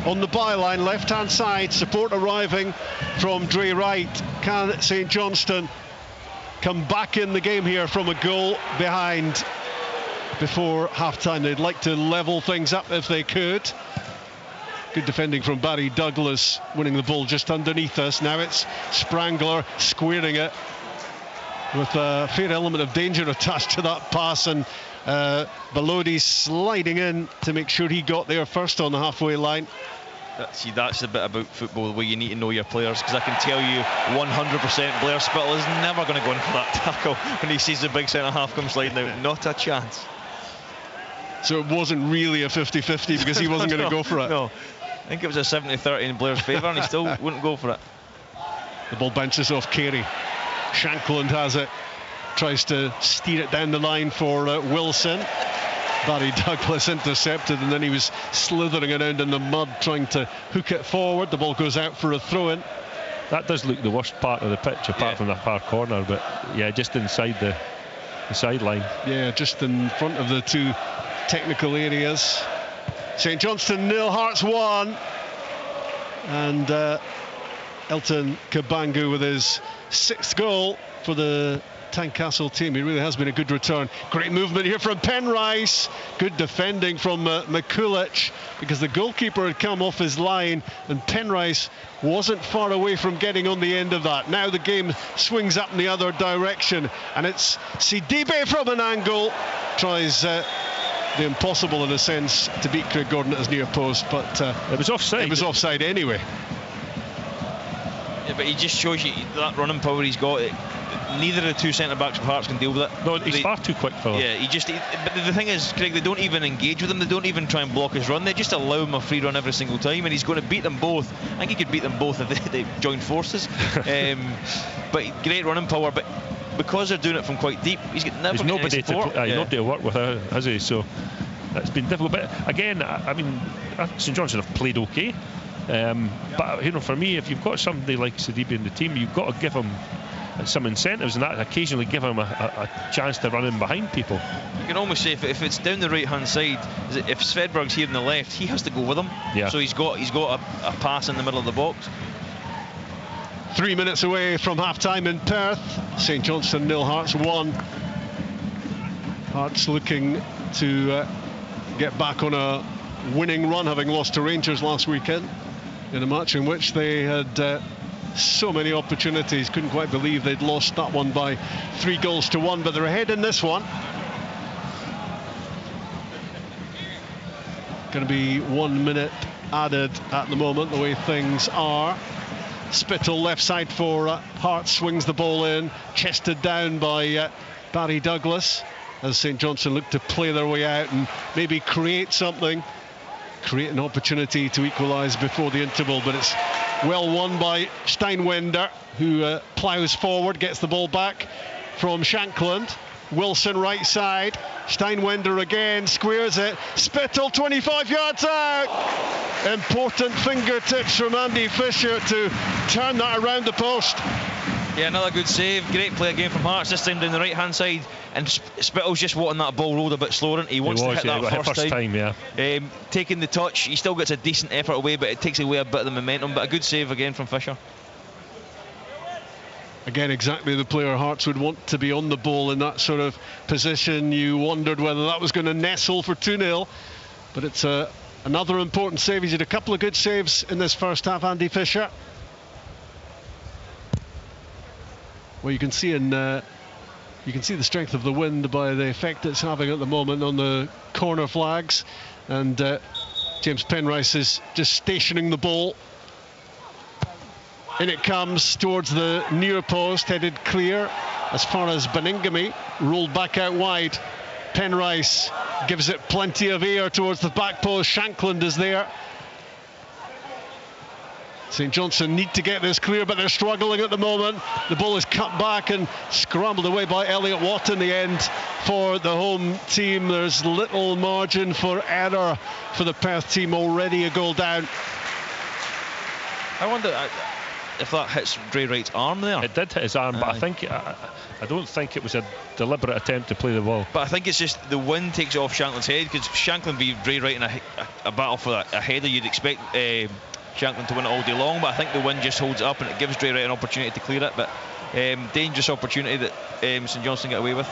on the byline, left-hand side. Support arriving from Dre Wright. Can St Johnstone come back in the game here from a goal behind before half-time? They'd like to level things up if they could. Good defending from Barry Douglas, winning the ball just underneath us. Now it's Sprangler squaring it, with a fair element of danger attached to that pass, and Balodi sliding in to make sure he got there first on the halfway line. See, that's the bit about football, the way you need to know your players, because I can tell you 100% Blair Spittle is never going to go in for that tackle when he sees the big centre-half come sliding out. Not a chance. So it wasn't really a 50-50 because he wasn't going to go for it. No, I think it was a 70-30 in Blair's favour, and he still wouldn't go for it. The ball bounces off Carey. Shankland has it, tries to steer it down the line for Wilson. Barry Douglas intercepted, and then he was slithering around in the mud trying to hook it forward. The ball goes out for a throw-in. That does look the worst part of the pitch, apart from that far corner, but yeah, just inside the sideline. Yeah, just in front of the two technical areas. St Johnstone 0, Hearts 1, and Elton Kabangu with his 6th goal for the Tynecastle team. He really has been a good return. Great movement here from Penrice. Good defending from Mikulic, because the goalkeeper had come off his line and Penrice wasn't far away from getting on the end of that. Now the game swings up in the other direction, and it's Sidibe from an angle. Tries the impossible, in a sense, to beat Craig Gordon at his near post, but it was offside. It was offside anyway. Yeah, but he just shows you that running power he's got. Neither of the two centre-backs of Hearts can deal with it. No, he's far too quick for them. Yeah, but the thing is, Craig, they don't even engage with him. They don't even try and block his run. They just allow him a free run every single time, and he's going to beat them both. I think he could beat them both if they joined forces. But great running power, but because they're doing it from quite deep, he's nobody to work with, has he? So it's been difficult. But again, I mean, St Johnstone have played okay. But for me, if you've got somebody like Sidibe in the team, you've got to give him some incentives, and that occasionally give him a chance to run in behind people. You can almost say if it's down the right hand side, if Svedberg's here on the left, he has to go with him. Yeah. So he's got a pass in the middle of the box. 3 minutes away from half-time in Perth. St Johnstone 0, Hearts 1. Hearts looking to get back on a winning run, having lost to Rangers last weekend in a match in which they had so many opportunities. Couldn't quite believe they'd lost that one by 3-1, but they're ahead in this one. Going to be 1 minute added at the moment, the way things are. Spittle left side for Hearts, swings the ball in, chested down by Barry Douglas, as St Johnstone look to play their way out and maybe create something, create an opportunity to equalise before the interval. But it's well won by Steinwender, who ploughs forward, gets the ball back from Shankland. Wilson right side, Steinwender again, squares it. Spittle 25 yards out. Important fingertips from Andy Fisher to turn that around the post. Yeah, another good save. Great play again from Hearts, this time down the right hand side. And Spittle's just wanting that ball rolled a bit slower. He wants to hit that first time. Yeah. Taking the touch, he still gets a decent effort away, but it takes away a bit of the momentum. But a good save again from Fisher. Again, exactly the player Hearts would want to be on the ball in that sort of position. You wondered whether that was going to nestle for 2-0, but it's another important save. He's had a couple of good saves in this first half, Andy Fisher. Well, you can see the strength of the wind by the effect it's having at the moment on the corner flags, and James Penrice is just stationing the ball. In it comes towards the near post, headed clear as far as Baningame, rolled back out wide. Penrice gives it plenty of air towards the back post. Shankland is there. St Johnstone need to get this clear, but they're struggling at the moment. The ball is cut back and scrambled away by Elliot Watt in the end for the home team. There's little margin for error for the Perth team, already a goal down. I wonder if that hits Dre Wright's arm there. It did hit his arm, but I don't think it was a deliberate attempt to play the ball. But I think it's just the wind takes it off Shankland's head, because Shankland be Dre Wright in a battle for a header. You'd expect Shankland to win it all day long, but I think the wind just holds it up and it gives Dre Wright an opportunity to clear it. But dangerous opportunity that St Johnstone get away with.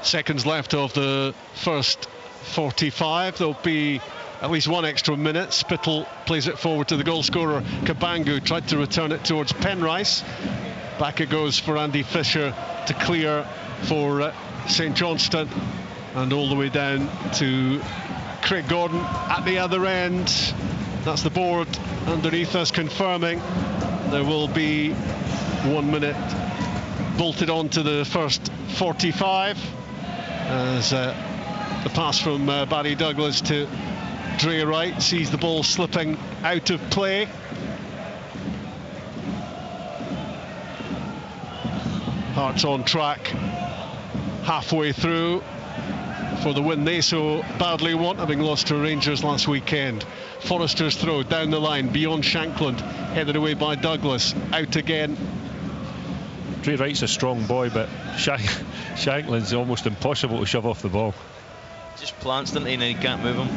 Seconds left of the first 45. There'll be at least one extra minute. Spittle plays it forward to the goal scorer Kabangu, tried to return it towards Penrice. Back it goes for Andy Fisher to clear for St Johnstone, and all the way down to Craig Gordon at the other end. That's the board underneath us confirming there will be 1 minute bolted on to the first 45 as the pass from Barry Douglas to Dre Wright sees the ball slipping out of play. Hearts on track halfway through for the win they so badly want, having lost to Rangers last weekend. Forrester's throw down the line beyond Shankland, headed away by Douglas, out again. Dre Wright's a strong boy, but Shankland's almost impossible to shove off the ball. Just plants, doesn't he, and he can't move him.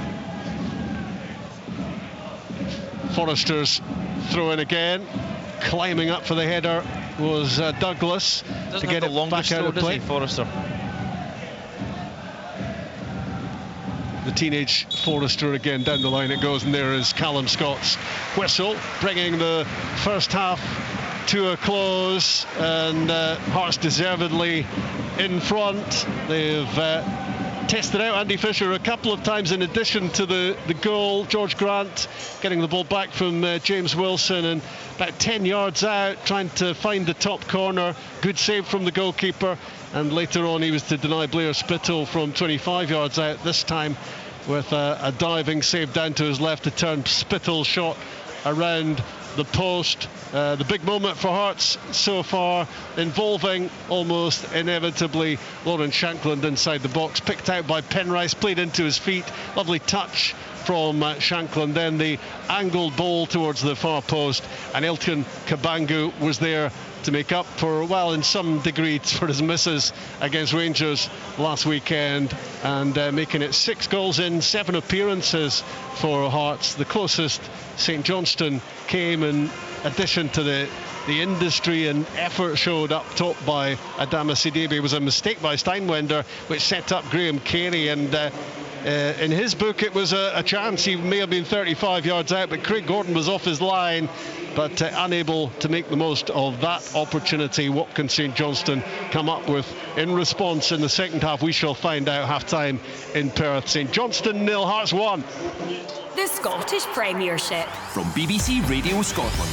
Forrester's throw in again, climbing up for the header was Douglas to get it back out of play. Forrester. The teenage Forrester again, down the line it goes, and there is Callum Scott's whistle, bringing the first half to a close, and Hearts deservedly in front. They've tested out Andy Fisher a couple of times in addition to the goal. George Grant getting the ball back from James Wilson, and about 10 yards out trying to find the top corner. Good save from the goalkeeper, and later on he was to deny Blair Spittle from 25 yards out, this time with a diving save down to his left to turn Spittle's shot around the post. The big moment for Hearts so far, involving almost inevitably Lawrence Shankland inside the box, picked out by Penrice, played into his feet, lovely touch from Shankland, then the angled ball towards the far post, and Elton Kabangu was there to make up for, well, in some degree for his misses against Rangers last weekend, and making it 6 goals in 7 appearances for Hearts. The closest St Johnstone came, in addition to the industry and effort showed up top by Adama Sidibe, was a mistake by Steinwender which set up Graham Carey, and in his book it was a chance. He may have been 35 yards out, but Craig Gordon was off his line, but unable to make the most of that opportunity. What can St Johnstone come up with in response in the second half? We shall find out. Half-time in Perth. St Johnstone 0, Hearts 1. The Scottish Premiership. From BBC Radio Scotland.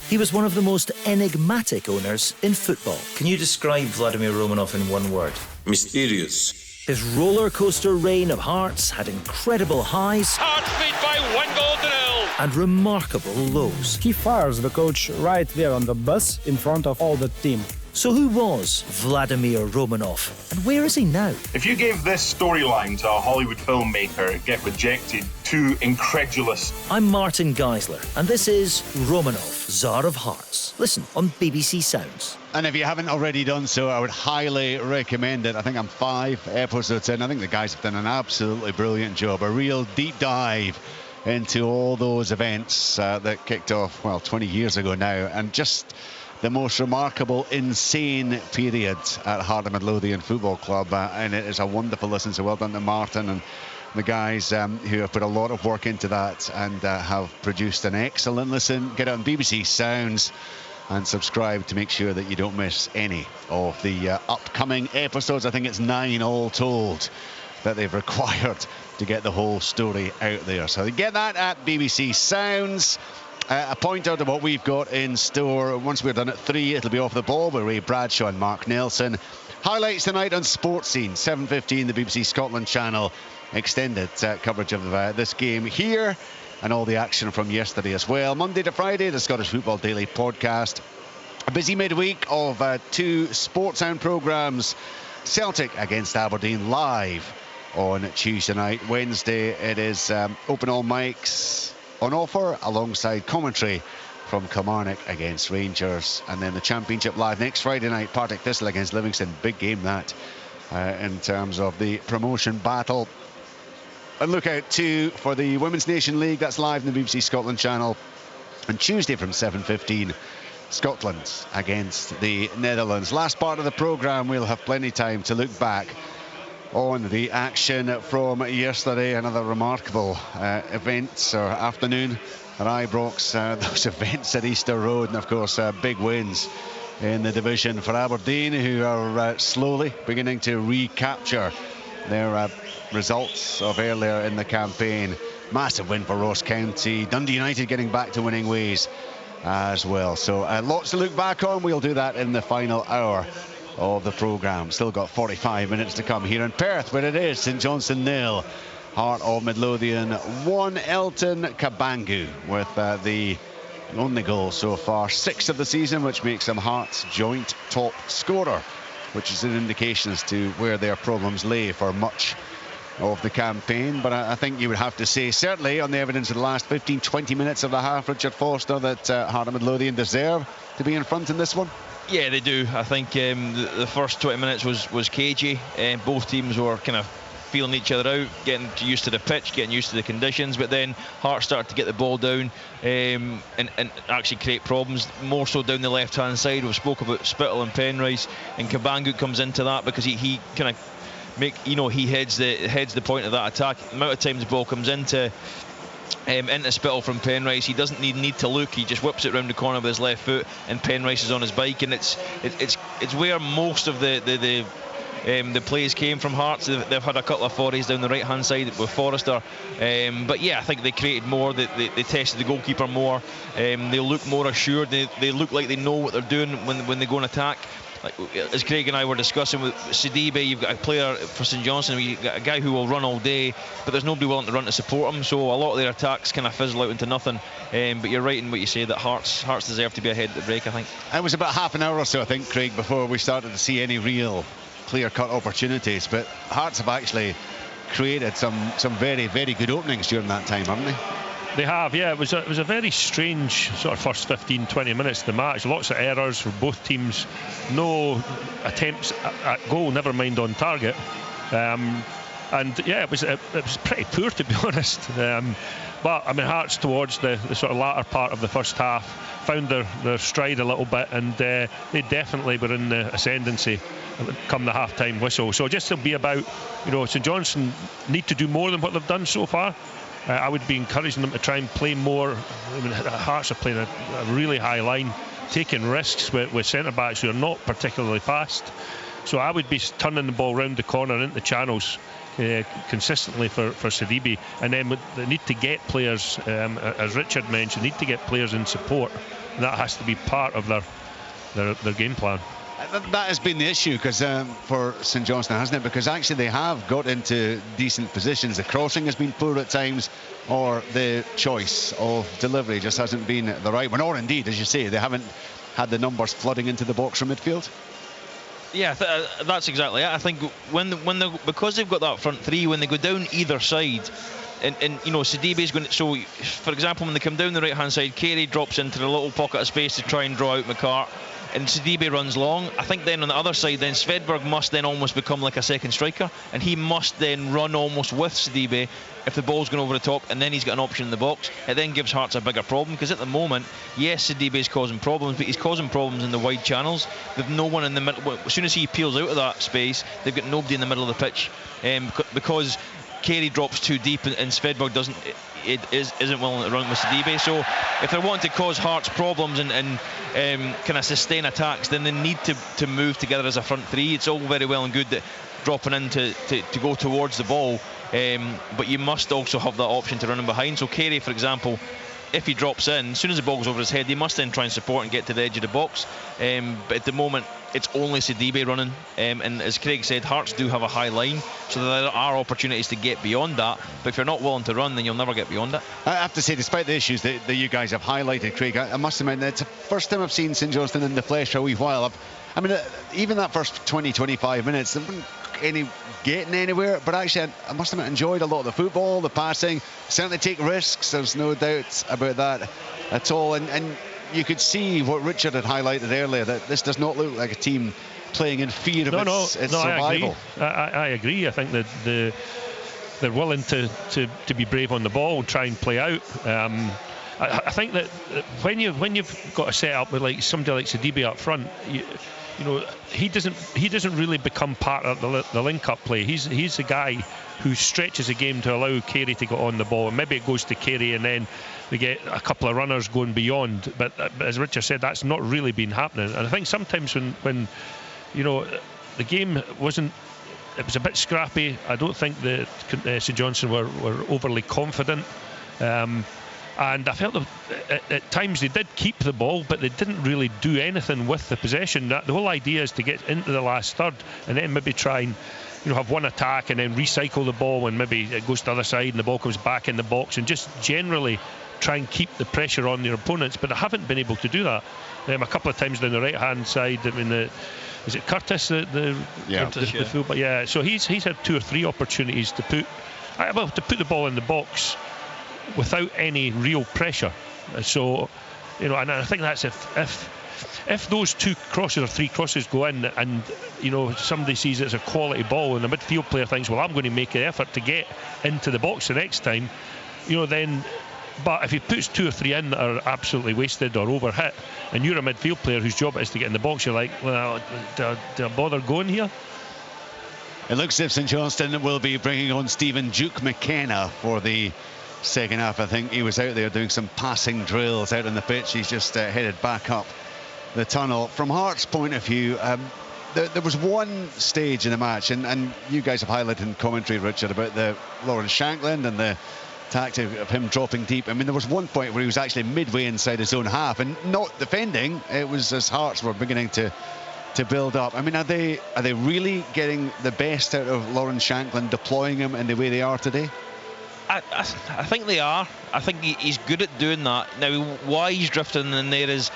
He was one of the most enigmatic owners in football. Can you describe Vladimir Romanov in one word? Mysterious. His roller coaster reign of Hearts had incredible highs. Hearts beat by 1-0. and remarkable lows. He fires the coach right there on the bus in front of all the team. So who was Vladimir Romanov, and where is he now? If you gave this storyline to a Hollywood filmmaker, it'd get rejected. Too incredulous. I'm Martin Geisler, and this is Romanov, Tsar of Hearts. Listen on BBC Sounds. And if you haven't already done so, I would highly recommend it. I think I'm 5 episodes in. I think the guys have done an absolutely brilliant job. A real deep dive into all those events that kicked off, well, 20 years ago now. And just the most remarkable, insane period at Heart of Midlothian Football Club. And it is a wonderful listen. So well done to Martin and the guys who have put a lot of work into that and have produced an excellent listen. Get it on BBC Sounds and subscribe to make sure that you don't miss any of the upcoming episodes. I think it's 9 all told that they've required to get the whole story out there. So get that at BBC Sounds. A pointer to what we've got in store. Once we're done at 3, it'll be Off the Ball with Ray Bradshaw and Mark Nelson. Highlights tonight on Sports Scene, 7:15, the BBC Scotland channel. Extended coverage of this game here and all the action from yesterday as well. Monday to Friday, the Scottish Football Daily podcast. A busy midweek of 2 Sports Sound programmes. Celtic against Aberdeen live on Tuesday night. Wednesday, it is open all mics on offer alongside commentary from Kilmarnock against Rangers, and then the Championship live next Friday night, Partick Thistle against Livingston. Big game that in terms of the promotion battle. And look out too for the Women's Nation League. That's live in the BBC Scotland channel on Tuesday from 7:15. Scotland against the Netherlands. Last part of the programme, we'll have plenty of time to look back on the action from yesterday. Another remarkable event or afternoon at Ibrox. Those events at Easter Road, and of course big wins in the division for Aberdeen, who are slowly beginning to recapture their results of earlier in the campaign. Massive win for Ross County. Dundee United getting back to winning ways as well. So lots to look back on. We'll do that in the final hour of the programme. Still got 45 minutes to come here in Perth, where it is St Johnstone 0, Heart of Midlothian 1. Elton Kabangu with the only goal so far, 6 of the season, which makes him Hearts' joint top scorer, which is an indication as to where their problems lay for much of the campaign. But I think you would have to say, certainly on the evidence of the last 15-20 minutes of the half, Richard Foster, that Heart of Midlothian deserve to be in front in this one. Yeah, they do. I think the first 20 minutes was cagey, and both teams were kind of feeling each other out, getting used to the pitch, getting used to the conditions. But then Hearts started to get the ball down and actually create problems, more so down the left hand side. We've spoke about Spittle and Penrice, and Kabangu comes into that because he kind of he heads the point of that attack. The amount of times the ball comes into Spittle from Penrice, he doesn't need to look. He just whips it round the corner with his left foot, and Penrice is on his bike. And it's where most of the plays came from Hearts. They've had a couple of forays down the right hand side with Forrester, but yeah, I think they created more. They tested the goalkeeper more. They look more assured. They look like they know what they're doing when they go and attack. Like, as Craig and I were discussing with Sidibe, you've got a player for St Johnstone, you've got a guy who will run all day, but there's nobody willing to run to support him, so a lot of their attacks kind of fizzle out into nothing. But you're right in what you say, that Hearts deserve to be ahead at the break, I think. It was about half an hour or so, I think, Craig, before we started to see any real clear-cut opportunities, but Hearts have actually created some very, very good openings during that time, haven't they? They have, yeah. It was a very strange sort of first 15-20 minutes of the match. Lots of errors for both teams. No attempts at goal, never mind on target. And yeah, it was pretty poor, to be honest. But I mean, Hearts towards the sort of latter part of the first half found their stride a little bit, and they definitely were in the ascendancy come the half-time whistle. So just to be about, St Johnstone need to do more than what they've done so far. I would be encouraging them to try and play more. I mean, Hearts are playing a really high line, taking risks with centre-backs who are not particularly fast. So I would be turning the ball round the corner into channels consistently for Sidibe, and then they need to get players, as Richard mentioned, need to get players in support, and that has to be part of their game plan. That has been the issue for St Johnstone, hasn't it? Because actually they have got into decent positions. The crossing has been poor at times, or the choice of delivery just hasn't been the right one. Or indeed, as you say, they haven't had the numbers flooding into the box from midfield. Yeah, that's exactly it. I think because they've got that front three, when they go down either side, and Sidibe's going to, so for example, when they come down the right hand side, Carey drops into the little pocket of space to try and draw out McCart, and Sidibe runs long. I think then on the other side, then Svedberg must then almost become like a second striker, and he must then run almost with Sidibe if the ball's going over the top, and then he's got an option in the box. It then gives Hearts a bigger problem, because at the moment, yes, Sidibe is causing problems, but he's causing problems in the wide channels. They've no one in the middle. As soon as he peels out of that space, they've got nobody in the middle of the pitch, because Carey drops too deep, and Svedberg isn't willing to run with Sidibe. So if they're wanting to cause Hearts problems and kind of sustain attacks, then they need to move together as a front three. It's all very well and good that dropping in to go towards the ball, but you must also have that option to run in behind. So Carey, for example, if he drops in, as soon as the ball goes over his head, he must then try and support and get to the edge of the box. But at the moment, it's only Sidibe running. And as Craig said, Hearts do have a high line, so there are opportunities to get beyond that. But if you're not willing to run, then you'll never get beyond it. I have to say, despite the issues that you guys have highlighted, Craig, I must admit that it's the first time I've seen St Johnstone in the flesh for a wee while. I mean, even that first 20-25 minutes, they weren't getting anywhere, but actually I must admit, enjoyed a lot of the football, the passing, certainly take risks, there's no doubt about that at all. And you could see what Richard had highlighted earlier, that this does not look like a team playing in fear of its survival. I agree. I think that they're willing to be brave on the ball, try and play out. I think that when you've got a set up with like somebody like Sidibe up front, he doesn't really become part of the link-up play. He's the guy who stretches the game to allow Carey to get on the ball, and maybe it goes to Carey and then they get a couple of runners going beyond. But as Richard said, that's not really been happening. And I think sometimes when the game it was a bit scrappy. I don't think that St Johnstone were overly confident. And I felt that at times they did keep the ball, but they didn't really do anything with the possession. The whole idea is to get into the last third and then maybe try and have one attack and then recycle the ball, and maybe it goes to the other side and the ball comes back in the box, and just generally try and keep the pressure on their opponents. But they haven't been able to do that. A couple of times down the right hand side. I mean, is it Curtis? The fullback? Yeah. So he's had 2 or 3 opportunities to put the ball in the box without any real pressure. So, and I think that's if those 2 crosses or 3 crosses go in, and somebody sees it's a quality ball, and the midfield player thinks, well, I'm going to make an effort to get into the box the next time, then. But if he puts 2 or 3 in that are absolutely wasted or overhit, and you're a midfield player whose job it is to get in the box, you're like, well, do I bother going here? It looks as if St Johnstone will be bringing on Stephen Duke McKenna for the second half. I think he was out there doing some passing drills out on the pitch. He's just headed back up the tunnel. From Hearts' point of view, there was one stage in the match, and you guys have highlighted in commentary, Richard, about the Lawrence Shankland and the tactic of him dropping deep. I mean, there was one point where he was actually midway inside his own half and not defending. It was as Hearts were beginning to build up. I mean, are they really getting the best out of Lawrence Shankland, deploying him in the way they are today? I think they are. I think he's good at doing that. Now, why he's drifting in there is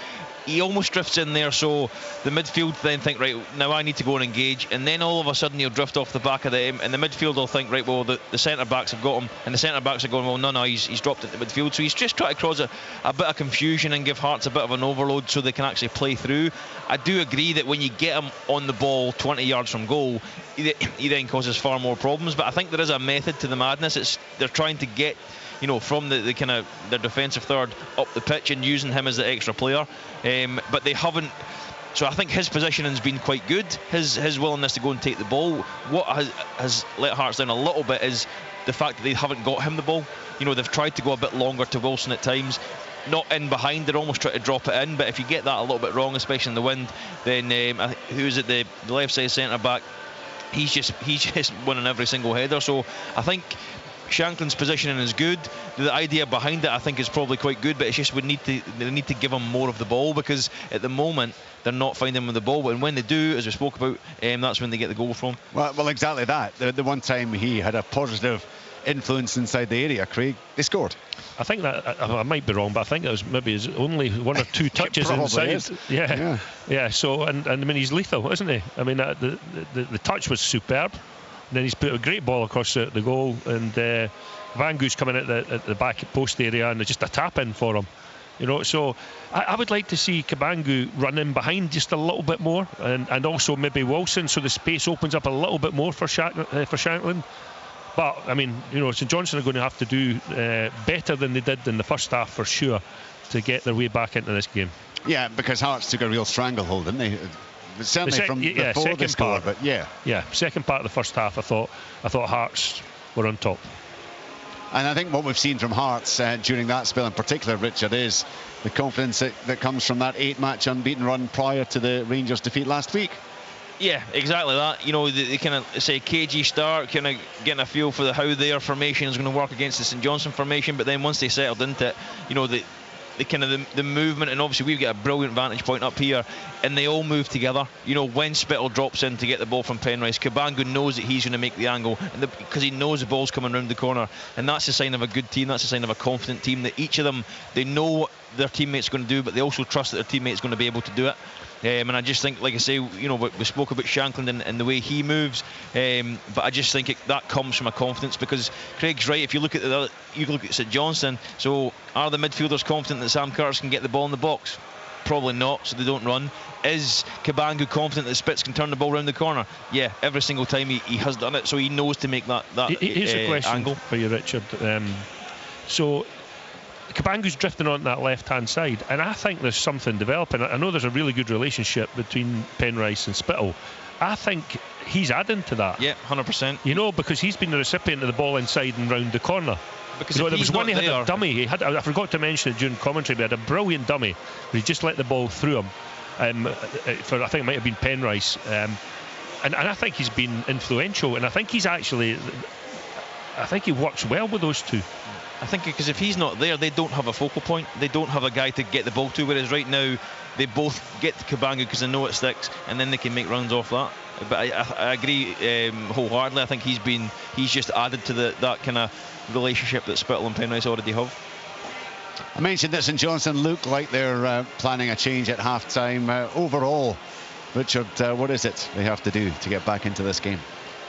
he almost drifts in there so the midfield then think, right, now I need to go and engage, and then all of a sudden he'll drift off the back of them, and the midfield will think, right, well, the centre-backs have got him, and the centre-backs are going, well, no, he's dropped it to midfield. So he's just trying to cause a bit of confusion and give Hearts a bit of an overload so they can actually play through. I do agree that when you get him on the ball 20 yards from goal, he then causes far more problems, but I think there is a method to the madness. They're trying to get from the kind of their defensive third up the pitch and using him as the extra player, but they haven't. So I think his positioning has been quite good. His willingness to go and take the ball. What has let Hearts down a little bit is the fact that they haven't got him the ball. They've tried to go a bit longer to Wilson at times, not in behind. They're almost trying to drop it in, but if you get that a little bit wrong, especially in the wind, then who's at the left side centre back? He's just winning every single header. So I think Shanklin's positioning is good. The idea behind it, I think, is probably quite good, but it's just they need to give him more of the ball, because at the moment they're not finding him with the ball. And when they do, as we spoke about, that's when they get the goal from. Well, exactly that. The one time he had a positive influence inside the area, Craig, they scored. I think that I might be wrong, but I think it was maybe his only 1 or 2 touches inside. Is. Yeah. So and I mean, he's lethal, isn't he? I mean, the touch was superb. And then he's put a great ball across the goal, and Van Goo's coming at the back post area, and it's just a tap in for him. So I would like to see Cabangu run in behind just a little bit more, and also maybe Wilson, so the space opens up a little bit more for Shanklin. But I mean, St Johnstone are going to have to do better than they did in the first half for sure to get their way back into this game. Yeah, because Hearts took a real stranglehold, didn't they? Certainly from before they scored, but second part of the first half, I thought Hearts were on top. And I think what we've seen from Hearts during that spell in particular, Richard, is the confidence that comes from that 8-match unbeaten run prior to the Rangers defeat last week. Yeah, exactly that. They kind of say cagey start, kind of getting a feel for how their formation is going to work against the St Johnstone formation, but then once they settled into it, the kind of the movement, and obviously we've got a brilliant vantage point up here, and they all move together. When Spittle drops in to get the ball from Penrice, Cabangu knows that he's going to make the angle, because he knows the ball's coming round the corner, and that's a sign of a good team. That's a sign of a confident team, that each of them, they know what their teammates are going to do, but they also trust that their teammates are going to be able to do it. And I just think, like I say, we spoke about Shanklin and the way he moves, but I just think that comes from a confidence, because Craig's right. If you look at St Johnstone, so are the midfielders confident that Sam Curtis can get the ball in the box? Probably not, so they don't run. Is Cabangu confident that Spitz can turn the ball around the corner? Yeah, every single time he has done it, so he knows to make that Here's a question angle for you, Richard. So Cabangu's drifting on that left-hand side, and I think there's something developing. I know there's a really good relationship between Penrice and Spittle. I think he's adding to that. Yeah, 100%. Because he's been the recipient of the ball inside and round the corner. Because there was one he had a dummy. I forgot to mention it during commentary, but he had a brilliant dummy where he just let the ball through him. For I think it might have been Penrice. And I think he's been influential, and I think he works well with those two. I think because if he's not there, they don't have a focal point. They don't have a guy to get the ball to, whereas right now they both get to Cabangu because they know it sticks, and then they can make runs off that. But I agree wholeheartedly. I think he's just added to that kind of relationship that Spittle and Penrice already have. I mentioned that St Johnstone look like they're planning a change at half-time. Overall, Richard, what is it they have to do to get back into this game?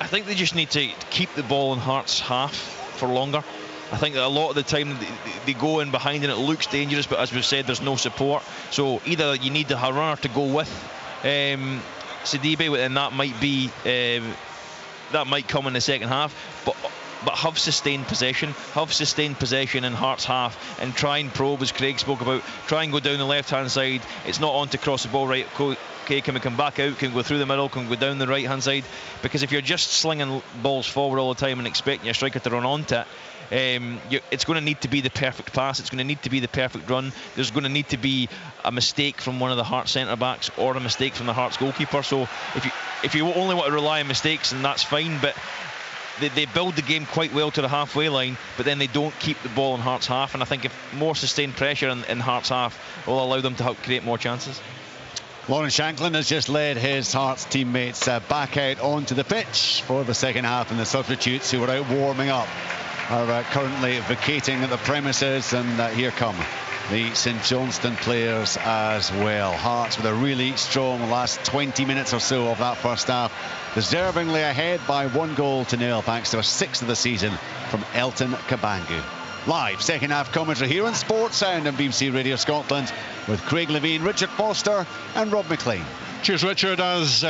I think they just need to keep the ball in Hearts' half for longer. I think that a lot of the time they go in behind and it looks dangerous, but as we've said, there's no support. So either you need a runner to go with Sidibe, and that might come in the second half, but have sustained possession in Hearts' half, and try and probe, as Craig spoke about. Try and go down the left-hand side. It's not on to cross the ball right. Okay, can we come back out? Can we go through the middle? Can we go down the right-hand side? Because if you're just slinging balls forward all the time and expecting your striker to run onto it, it's going to need to be the perfect pass. It's going to need to be the perfect run. There's going to need to be a mistake from one of the Hearts centre backs or a mistake from the Hearts goalkeeper. So if you only want to rely on mistakes, then that's fine. But they build the game quite well to the halfway line, but then they don't keep the ball in Hearts' half. And I think if more sustained pressure in Hearts' half will allow them to help create more chances. Lawrence Shanklin has just led his Hearts teammates back out onto the pitch for the second half, and the substitutes who were out warming up are currently vacating the premises, and here come the St Johnstone players as well. Hearts with a really strong last 20 minutes or so of that first half, deservingly ahead by 1-0 thanks to a 6th of the season from Elton Cabangu. Live second half commentary here on Sports Sound on BBC Radio Scotland with Craig Levine, Richard Foster and Rob McLean. Cheers, Richard. As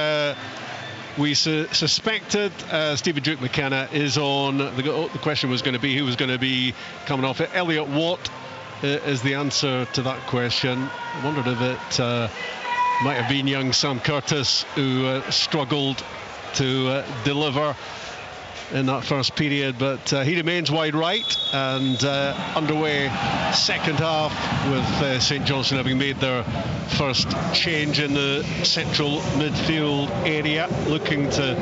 we suspected, Stephen Duke McKenna is on. The question was going to be who was going to be coming off it. Elliot Watt is the answer to that question. I wondered if it might have been young Sam Curtis who struggled to deliver in that first period, but he remains wide right, and underway second half with St Johnstone having made their first change in the central midfield area, looking to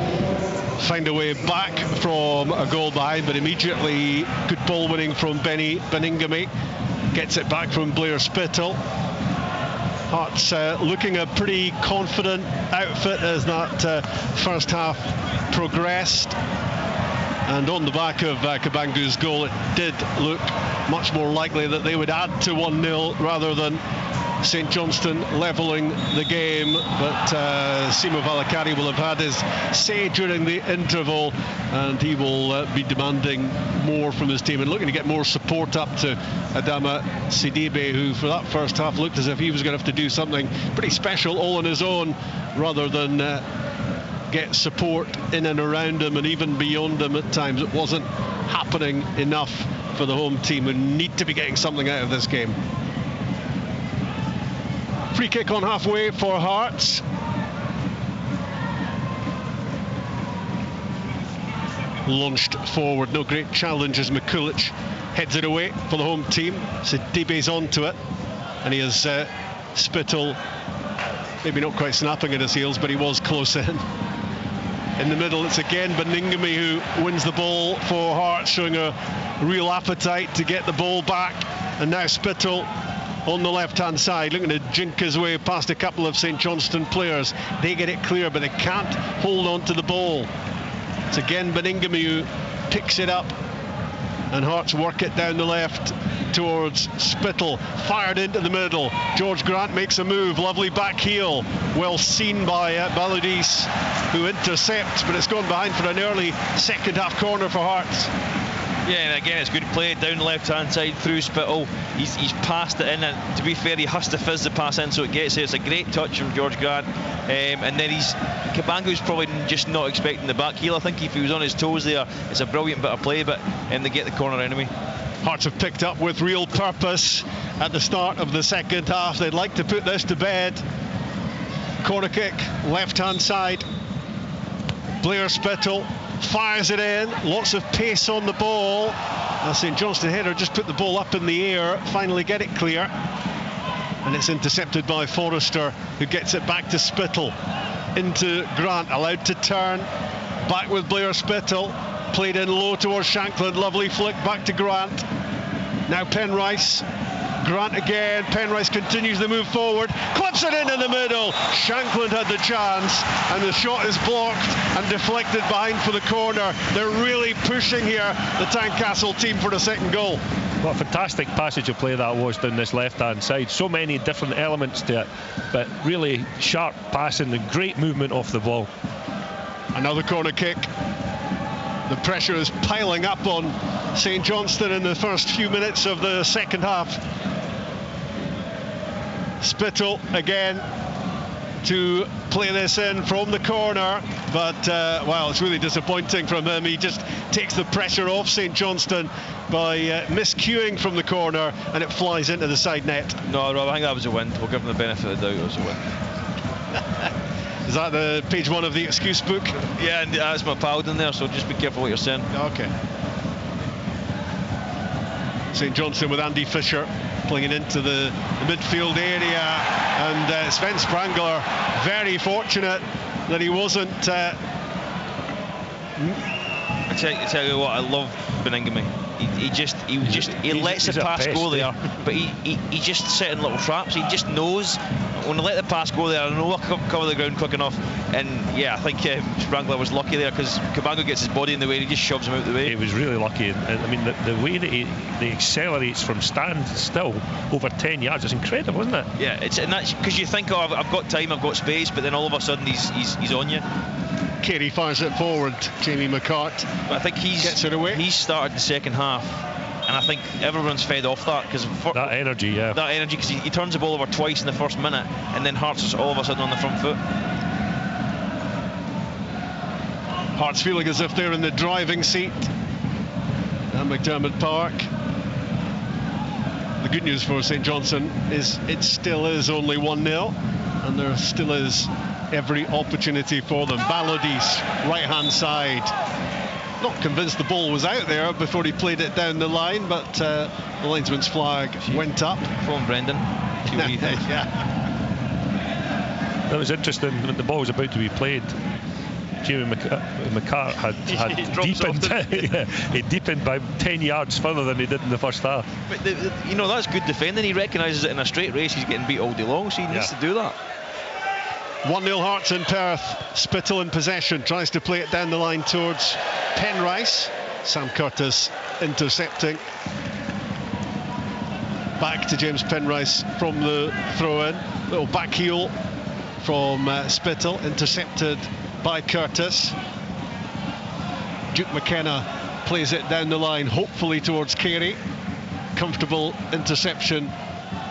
find a way back from a goal behind, but immediately good ball winning from Beningame. Gets it back from Blair Spittle. Hearts looking a pretty confident outfit as that first half progressed. And on the back of Kabangu's goal, it did look much more likely that they would add to 1-0 rather than St Johnstone levelling the game. But Simo Valakari will have had his say during the interval, and he will be demanding more from his team and looking to get more support up to Adama Sidibe, who for that first half looked as if he was going to have to do something pretty special all on his own rather than get support in and around him and even beyond him at times. It wasn't happening enough for the home team, who need to be getting something out of this game. Free kick on halfway for Hearts. Launched forward, no great challenge as Mikulic heads it away for the home team. Sidibe's onto it, and he has Spittle maybe not quite snapping at his heels, but he was close in. In the middle, it's again Beningame who wins the ball for Hearts, showing a real appetite to get the ball back. And now Spittle on the left-hand side, looking to jink his way past a couple of St Johnstone players. They get it clear, but they can't hold on to the ball. It's again Beningame who picks it up, and Hearts work it down the left towards Spittle, fired into the middle. George Grant makes a move, lovely back heel, well seen by Balodis, who intercepts, but it's gone behind for an early second half corner for Hearts. Yeah, and again, it's good play down the left-hand side through Spittle. He's passed it in, and to be fair, he has to fizz the pass in so it gets there. It's a great touch from George Grant. And then Kabangu's probably just not expecting the back heel. I think if he was on his toes there, it's a brilliant bit of play, but they get the corner anyway. Hearts have picked up with real purpose at the start of the second half. They'd like to put this to bed. Corner kick, left-hand side. Blair Spittle fires it in, lots of pace on the ball. St Johnstone header just put the ball up in the air, finally get it clear, and it's intercepted by Forrester, who gets it back to Spittle, into Grant, allowed to turn, back with Blair Spittle, played in low towards Shankland, lovely flick back to Grant. Now Penrice, Grant again, Penrice continues the move forward, clips it in the middle. Shankland had the chance, and the shot is blocked and deflected behind for the corner. They're really pushing here, the Tynecastle team, for the second goal. What a fantastic passage of play that was down this left-hand side. So many different elements to it, but really sharp passing and great movement off the ball. Another corner kick. The pressure is piling up on St Johnstone in the first few minutes of the second half. Spittle again to play this in from the corner, but well, it's really disappointing from him. He just takes the pressure off St Johnstone by miscuing from the corner, and it flies into the side net. No, Rob, I think that was a win. We'll give him the benefit of the doubt. It was a win. Is that the page one of the excuse book? Yeah, and that's my pal in there, so just be careful what you're saying. Okay. St Johnstone with Andy Fisher playing it into the midfield area, and Sven Sprangler very fortunate that he wasn't. I tell you what, I love Beningame. He lets the pass go there, but he just setting little traps. He just knows when I let the pass go there, I know I'll cover the ground quick enough. And yeah, I think Sprangler was lucky there, because Kabangu gets his body in the way and he just shoves him out the way. He was really lucky, and I mean the way that he accelerates from stand still over 10 yards is incredible, isn't it? Yeah, and that's because you think, oh, I've got time, I've got space, but then all of a sudden he's on you. Carey fires it forward, Jamie McCart. But I think gets it away. He's started the second half, and I think everyone's fed off that, because that energy, because he turns the ball over twice in the first minute, and then Hearts is all of a sudden on the front foot. Hearts feeling as if they're in the driving seat at McDermott Park. The good news for St Johnstone is it still is only 1-0, and there still is every opportunity for them. Balodis, right-hand side. Not convinced the ball was out there before he played it down the line, but the linesman's flag went up. From Brendan. Yeah. That was interesting when the ball was about to be played. Jamie McCart had deepened. He deepened by 10 yards further than he did in the first half. But that's good defending. He recognises it in a straight race. He's getting beat all day long, so he needs to do that. 1-0 Hearts in Perth. Spittle in possession, tries to play it down the line towards Penrice. Sam Curtis intercepting. Back to James Penrice from the throw-in. Little back heel from Spittle, intercepted by Curtis. Duke McKenna plays it down the line, hopefully towards Carey. Comfortable interception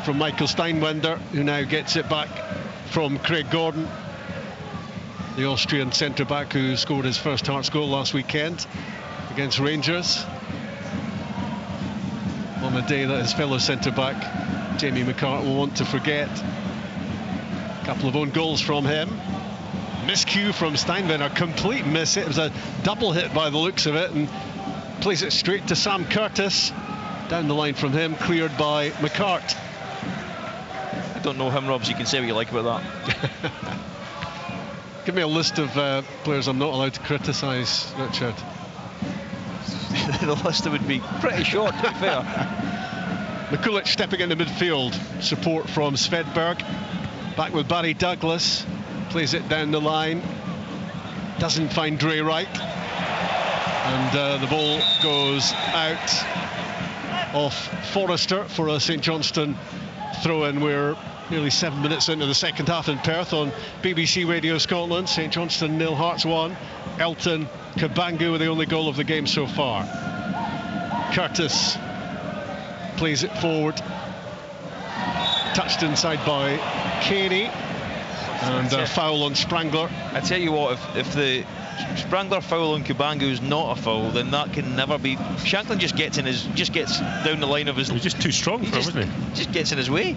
from Michael Steinwender, who now gets it back from Craig Gordon, the Austrian centre-back who scored his first Hearts goal last weekend against Rangers, on a day that his fellow centre-back Jamie McCart will want to forget. A couple of own goals from him. Miscue from Steinwender, complete miss. It was a double hit by the looks of it, and plays it straight to Sam Curtis. Down the line from him, cleared by McCart. I don't know him, Rob, so you can say what you like about that. Give me a list of players I'm not allowed to criticise, Richard. The list would be pretty short, to be fair. Mikulic stepping into midfield. Support from Svedberg. Back with Barry Douglas. Plays it down the line. Doesn't find Dre right. And the ball goes out off Forrester for a St Johnstone throw-in. We're nearly 7 minutes into the second half in Perth on BBC Radio Scotland. St Johnstone 0, Hearts 1. Elton Kabangu with the only goal of the game so far. Curtis plays it forward. Touched inside by Carey. And a foul on Sprangler. I tell you what, if the Sprangler foul on Kabangu is not a foul, then that can never be. Shanklin just gets down the line of his. He's just too strong for him, isn't he? Just gets in his way.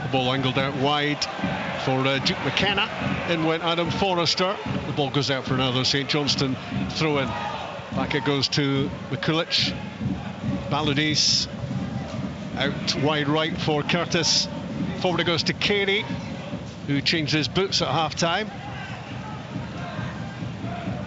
The ball angled out wide for Duke McKenna. In went Adam Forrester. The ball goes out for another St Johnstone throw-in. Back it goes to Mikulic. Baludis out wide right for Curtis. Forward it goes to Carey, who changed his boots at half-time.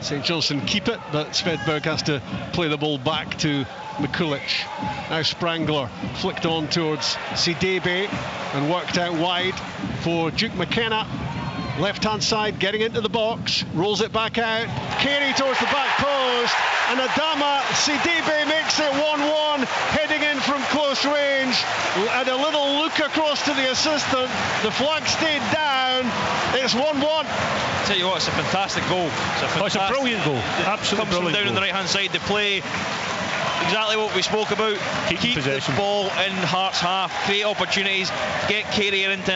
St Johnstone keep it, but Svedberg has to play the ball back to Mikulic. Now Sprangler flicked on towards Sidebe and worked out wide for Duke McKenna. Left-hand side, getting into the box, rolls it back out. Carey towards the back post, and Adama Sidebe makes it 1-1, heading in from close range. And a little look across to the assistant. The flag stayed down. It's 1-1. Tell you what, it's a fantastic goal. It's a brilliant goal. Absolutely comes brilliant from down goal. On the right-hand side to play. Exactly what we spoke about. Keep the ball in Hearts half, create opportunities, get Carey into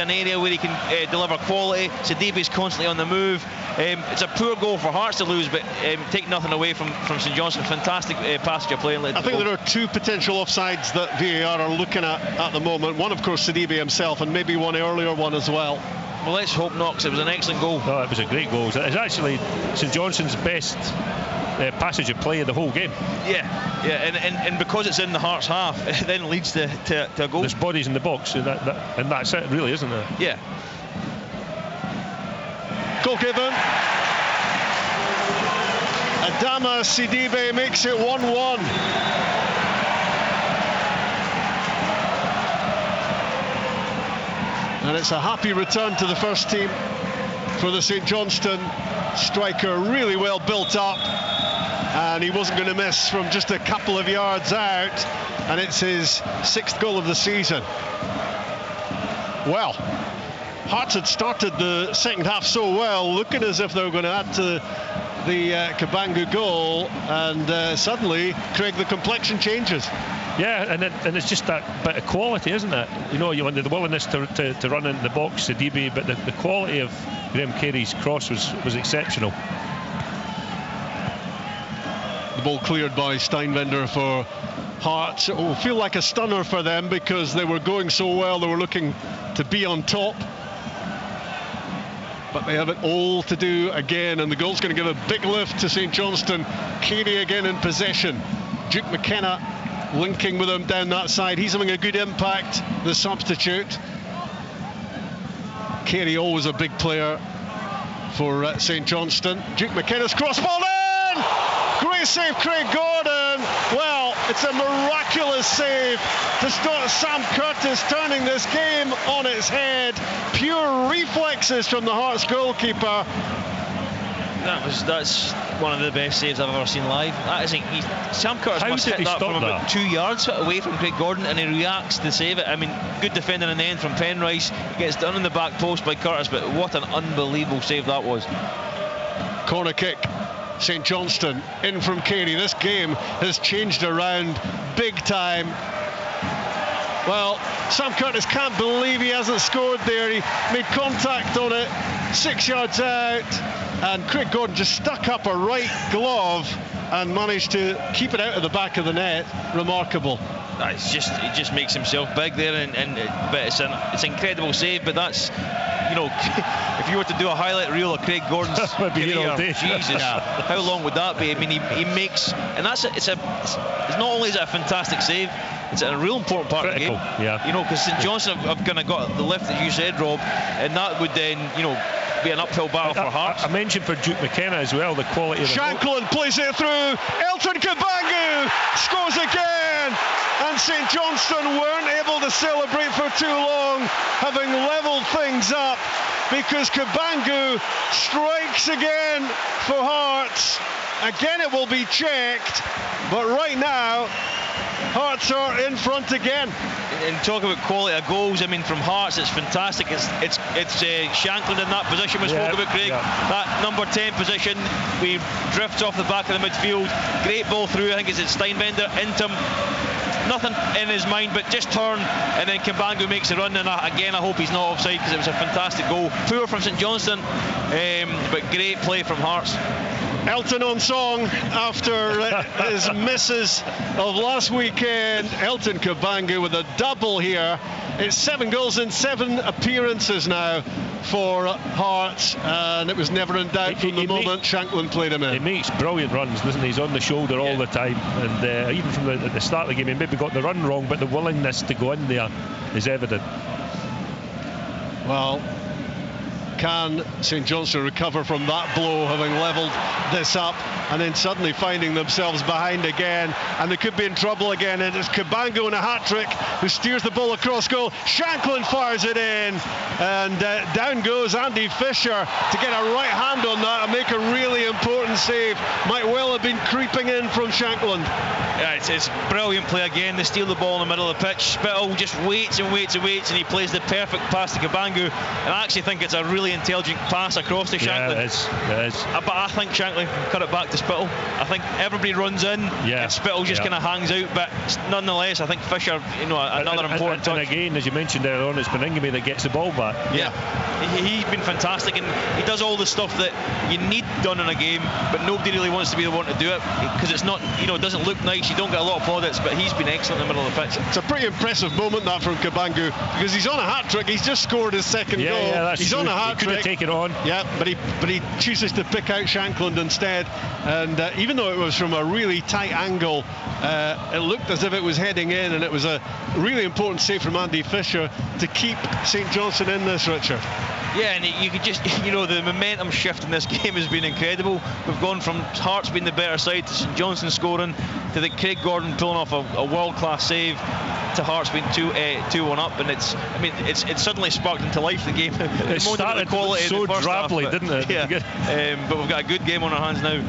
an area where he can deliver quality. Sidibe's constantly on the move. It's a poor goal for Hearts to lose, but take nothing away from St Johnstone. Fantastic passage of play. I think there are two potential offsides that VAR are looking at the moment. One, of course, Sidibe himself, and maybe one earlier one as well. Well, let's hope not, because it was an excellent goal. No, it was a great goal. It's actually St Johnstone's best passage of play of the whole game. Yeah, and because it's in the Hearts half, it then leads to a goal. There's bodies in the box, and that's it, really, isn't it? Yeah. Goal given. Adama Sidebe makes it 1-1. And it's a happy return to the first team for the St Johnstone striker. Really well built up, and he wasn't going to miss from just a couple of yards out, and it's his 6th goal of the season. Well, Hearts had started the second half so well, looking as if they were going to add to the Kabangu goal, and suddenly, Craig, the complexion changes. Yeah, and it's just that bit of quality, isn't it? You know, you wanted the willingness to run into the box, Sidebe, but the quality of Graham Carey's cross was exceptional. The ball cleared by Steinwender for Hearts. It will feel like a stunner for them because they were going so well, they were looking to be on top. But they have it all to do again, and the goal's going to give a big lift to St Johnstone. Carey again in possession. Duke McKenna linking with him down that side. He's having a good impact, the substitute. Carey, always a big player for St Johnstone. Duke McKenna's crossball in! Great save, Craig Gordon. Well, it's a miraculous save to stop Sam Curtis turning this game on its head. Pure reflexes from the Hearts goalkeeper. That's one of the best saves I've ever seen live. Sam Curtis must hit that from about 2 yards away from Craig Gordon, and he reacts to save it. I mean, good defending in the end from Penrice. He gets done in the back post by Curtis, but what an unbelievable save that was. Corner kick. St Johnstone in from Carey. This game has changed around big time. Well, Sam Curtis can't believe he hasn't scored there. He made contact on it 6 yards out, and Craig Gordon just stuck up a right glove and managed to keep it out of the back of the net. Remarkable. He just makes himself big there, but it's an incredible save. But that's, you know, if you were to do a highlight reel of Craig Gordon's career, Jesus, how long would that be? I mean, he makes, and it's not only is it a fantastic save, it's a real important part of the game. Yeah. You know, because St Johnstone have kind of got the lift that you said, Rob, and that would then, you know, be an uphill battle for Hearts. I mentioned for Duke McKenna as well the quality of Shanklin plays it through. Elton Kabangu scores again, and St Johnstone weren't able to celebrate for too long, having levelled things up, because Kabangu strikes again for Hearts. Again, it will be checked, but right now Hearts are in front again. And talk about quality of goals, I mean, from Hearts, it's fantastic. It's Shanklin in that position we spoke about, Craig. That number 10 position, we drift off the back of the midfield. Great ball through, I think it's Steinbender into him. Nothing in his mind, but just turn, and then Kabangu makes a run, and again I hope he's not offside, because it was a fantastic goal. Poor from St Johnstone, but great play from Hearts. Elton on song after his misses of last weekend. Elton Kabangu with a double here. It's 7 goals in 7 appearances now for Hearts, and it was never in doubt from the moment Shanklin played him in. He makes brilliant runs, doesn't he? He's on the shoulder all the time, and even from at the start of the game, he maybe got the run wrong, but the willingness to go in there is evident. Well, can St Johnstone recover from that blow, having levelled this up, and then suddenly finding themselves behind again, and they could be in trouble again? And it's Kabangu in a hat-trick who steers the ball across goal. Shanklin fires it in, and down goes Andy Fisher to get a right hand on that and make a really important save. Might well have been creeping in from Shanklin. Yeah, it's brilliant play again. They steal the ball in the middle of the pitch. Spittle just waits and waits and waits, and he plays the perfect pass to Kabangu, and I actually think it's a really intelligent pass across to Shanklin. Yeah, it is. But I think Shanklin cut it back to Spittle. I think everybody runs in, and Spittle just kind of hangs out, but nonetheless I think Fisher, you know, another important touch. And again, as you mentioned earlier on, it's Beningame that gets the ball back. Yeah, he's been fantastic, and he does all the stuff that you need done in a game, but nobody really wants to be the one to do it, because it's not, you know, it doesn't look nice, you don't get a lot of plaudits, but he's been excellent in the middle of the pitch. It's a pretty impressive moment that from Kabangu, because he's on a hat-trick. He's just scored his second goal. Yeah, he's on a hat-trick. He could have taken on. Yeah, but he chooses to pick out Shanklin instead, and even though it was from a really tight angle, it looked as if it was heading in, and it was a really important save from Andy Fisher to keep St Johnstone in this, Richard. Yeah, and you could just, you know, the momentum shift in this game has been incredible. We've gone from Hearts being the better side to St Johnstone scoring, to the Craig Gordon pulling off a world-class save, to Hearts being 2-1 up, and it's suddenly sparked into life, the game. It started so drably, didn't it? Yeah, but we've got a good game on our hands now.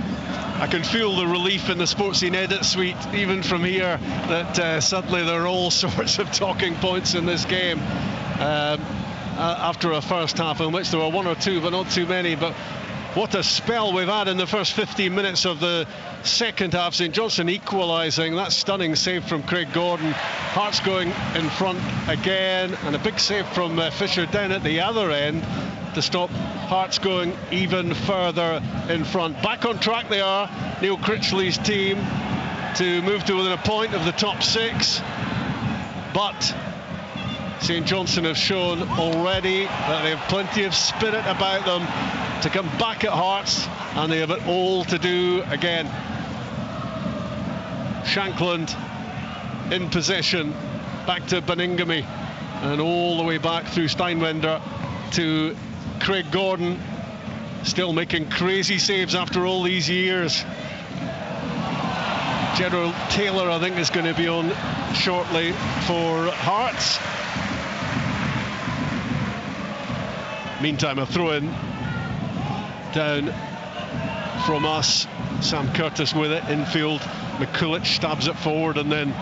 I can feel the relief in the Sports Scene edit suite, even from here, that suddenly there are all sorts of talking points in this game. After a first half in which there were 1 or 2, but not too many. But what a spell we've had in the first 15 minutes of the second half. St Johnstone equalising. That stunning save from Craig Gordon. Hearts going in front again, and a big save from Fisher down at the other end to stop Hearts going even further in front. Back on track they are, Neil Critchley's team, to move to within a point of the top 6. But St Johnstone have shown already that they have plenty of spirit about them to come back at Hearts, and they have it all to do again. Shankland in possession, back to Beningame, and all the way back through Steinwender to Craig Gordon, still making crazy saves after all these years. Gerald Taylor, I think, is going to be on shortly for Hearts. Meantime, a throw-in down from us. Sam Curtis with it, infield. McCulloch stabs it forward and then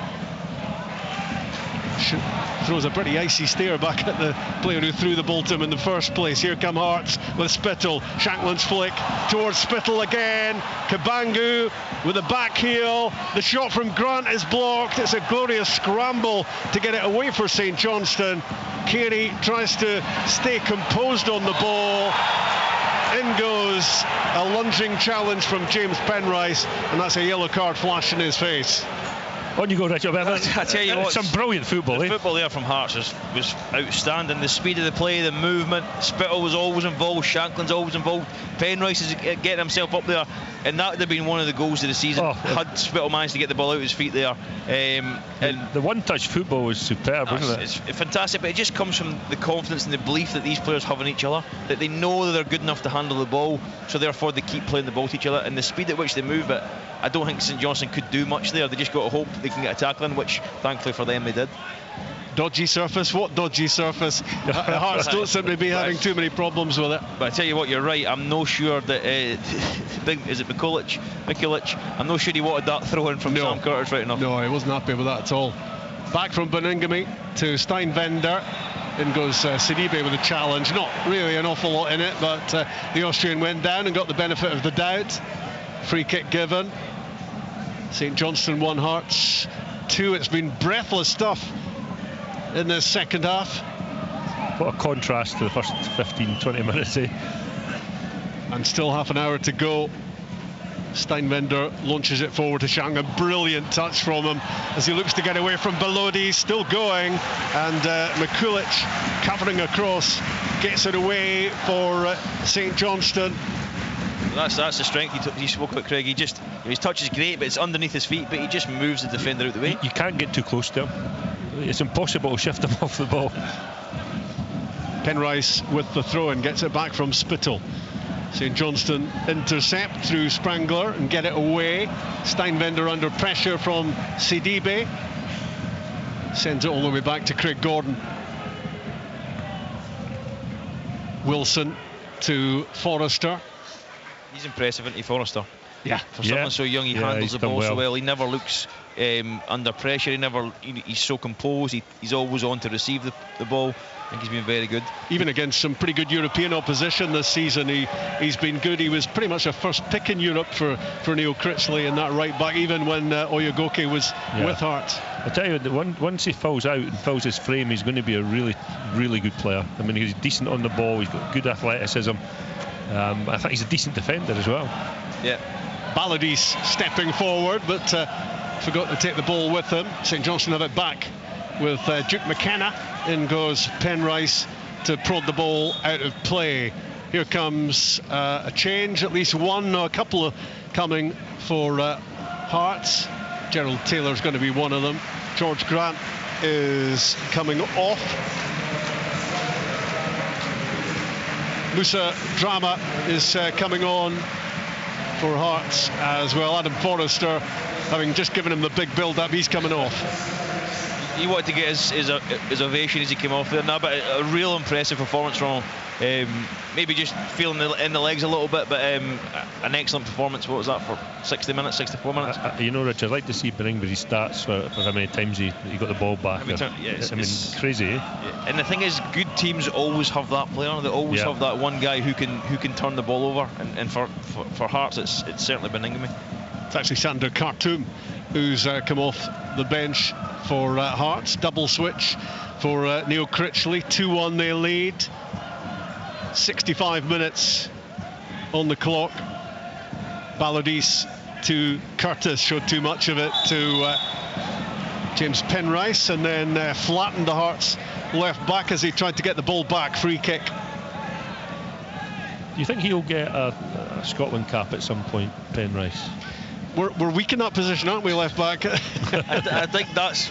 throws a pretty icy stare back at the player who threw the ball to him in the first place. Here come Hearts with Spittle. Shankland's flick towards Spittle again. Kabangu with a back heel. The shot from Grant is blocked. It's a glorious scramble to get it away for St Johnstone. Carey tries to stay composed on the ball. In goes a lunging challenge from James Penrice, and that's a yellow card flash in his face. On you go, Richard. I tell you what, some brilliant football. The football there from Hearts was outstanding. The speed of the play, the movement. Spittle was always involved. Shankland's always involved. Penrice is getting himself up there, and that would have been one of the goals of the season. Had Spittle managed to get the ball out of his feet there. And the one-touch football was superb, wasn't it? It's fantastic, but it just comes from the confidence and the belief that these players have in each other, that they know that they're good enough to handle the ball, so therefore they keep playing the ball to each other, and the speed at which they move it. I don't think St Johnstone could do much there. They just got to hope they can get a tackle in, which thankfully for them they did. Dodgy surface? What dodgy surface? Hearts don't seem to be having too many problems with it. But I tell you what, you're right. I'm no sure that is it McCulloch? I'm no sure he wanted that throw in from Sam Curtis right enough. No, he wasn't happy with that at all. Back from Beningame to Steinwender. In goes Sidibe with a challenge. Not really an awful lot in it, but the Austrian went down and got the benefit of the doubt. Free kick given. St Johnstone 1, Hearts 2. It's been breathless stuff in this second half. What a contrast to the first 15-20 minutes, eh? And still half an hour to go. Steinwender launches it forward to Shangham. Brilliant touch from him as he looks to get away from Belodi. Still going, and McCulloch covering across gets it away for St Johnstone. That's the strength he spoke about, Craig. His touch is great, but it's underneath his feet, but he just moves the defender out the way. You can't get too close to him. It's impossible to shift him off the ball. Penrice with the throw and gets it back from Spittle. St Johnstone intercept through Sprangler and get it away. Steinwender under pressure from Sidibe. Sends it all the way back to Craig Gordon. Wilson to Forrester. He's impressive, isn't he, Forrester? Yeah. For someone so young, he handles the ball so well. He never looks under pressure. He's so composed. He's always on to receive the ball. I think he's been very good. Even against some pretty good European opposition this season, he's been good. He was pretty much a first pick in Europe for Neil Critchley in that right back, even when Oyegoke was with Hearts. I tell you, once he fills out and fills his frame, he's going to be a really, really good player. I mean, he's decent on the ball. He's got good athleticism. I think he's a decent defender as well. Yeah. Balladis stepping forward, but forgot to take the ball with him. St Johnstone have it back with Duke McKenna. In goes Penrice to prod the ball out of play. Here comes a change, at least one, a couple of coming for Hearts. Gerald Taylor's going to be one of them. George Grant is coming off. Musa Drama is coming on for Hearts as well. Adam Forrester, having just given him the big build-up, he's coming off. He wanted to get his ovation as he came off there now, but a real impressive performance from him. Maybe just feeling in the legs a little bit, but an excellent performance. What was that, for 60 minutes, 64 minutes? You know, Rich, I'd like to see Beningbe's stats for how many times he got the ball back. It's crazy, eh? Yeah. And the thing is, good teams always have that player. They always have that one guy who can turn the ball over. And for Hearts, it's certainly Beningbe. It's actually Sander Khartoum who's come off the bench for Hearts. Double switch for Neil Critchley. 2-1 they lead. 65 minutes on the clock. Balladis to Curtis, showed too much of it to James Penrice, and then flattened the Hearts left back as he tried to get the ball back. Free kick. Do you think he'll get a Scotland cap at some point, Penrice? We're weak in that position, aren't we, left back? I think that's,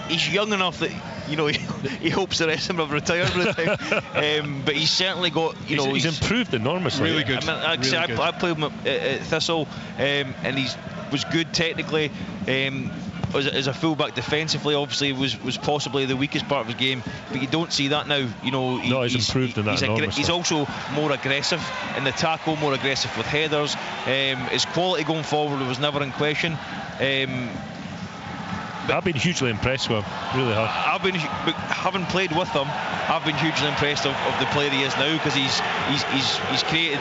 he's young enough that, he hopes the rest of them have retired by the time. But he's certainly got, he's improved enormously. Really good. I mean, I played him at Thistle, and he was good technically. As a fullback defensively, obviously was possibly the weakest part of his game, but you don't see that now. He's improved in that enormously. He's also more aggressive in the tackle, more aggressive with headers. His quality going forward was never in question. I've been hugely impressed with him, really have. Having played with him, I've been hugely impressed of the player he is now, because he's created,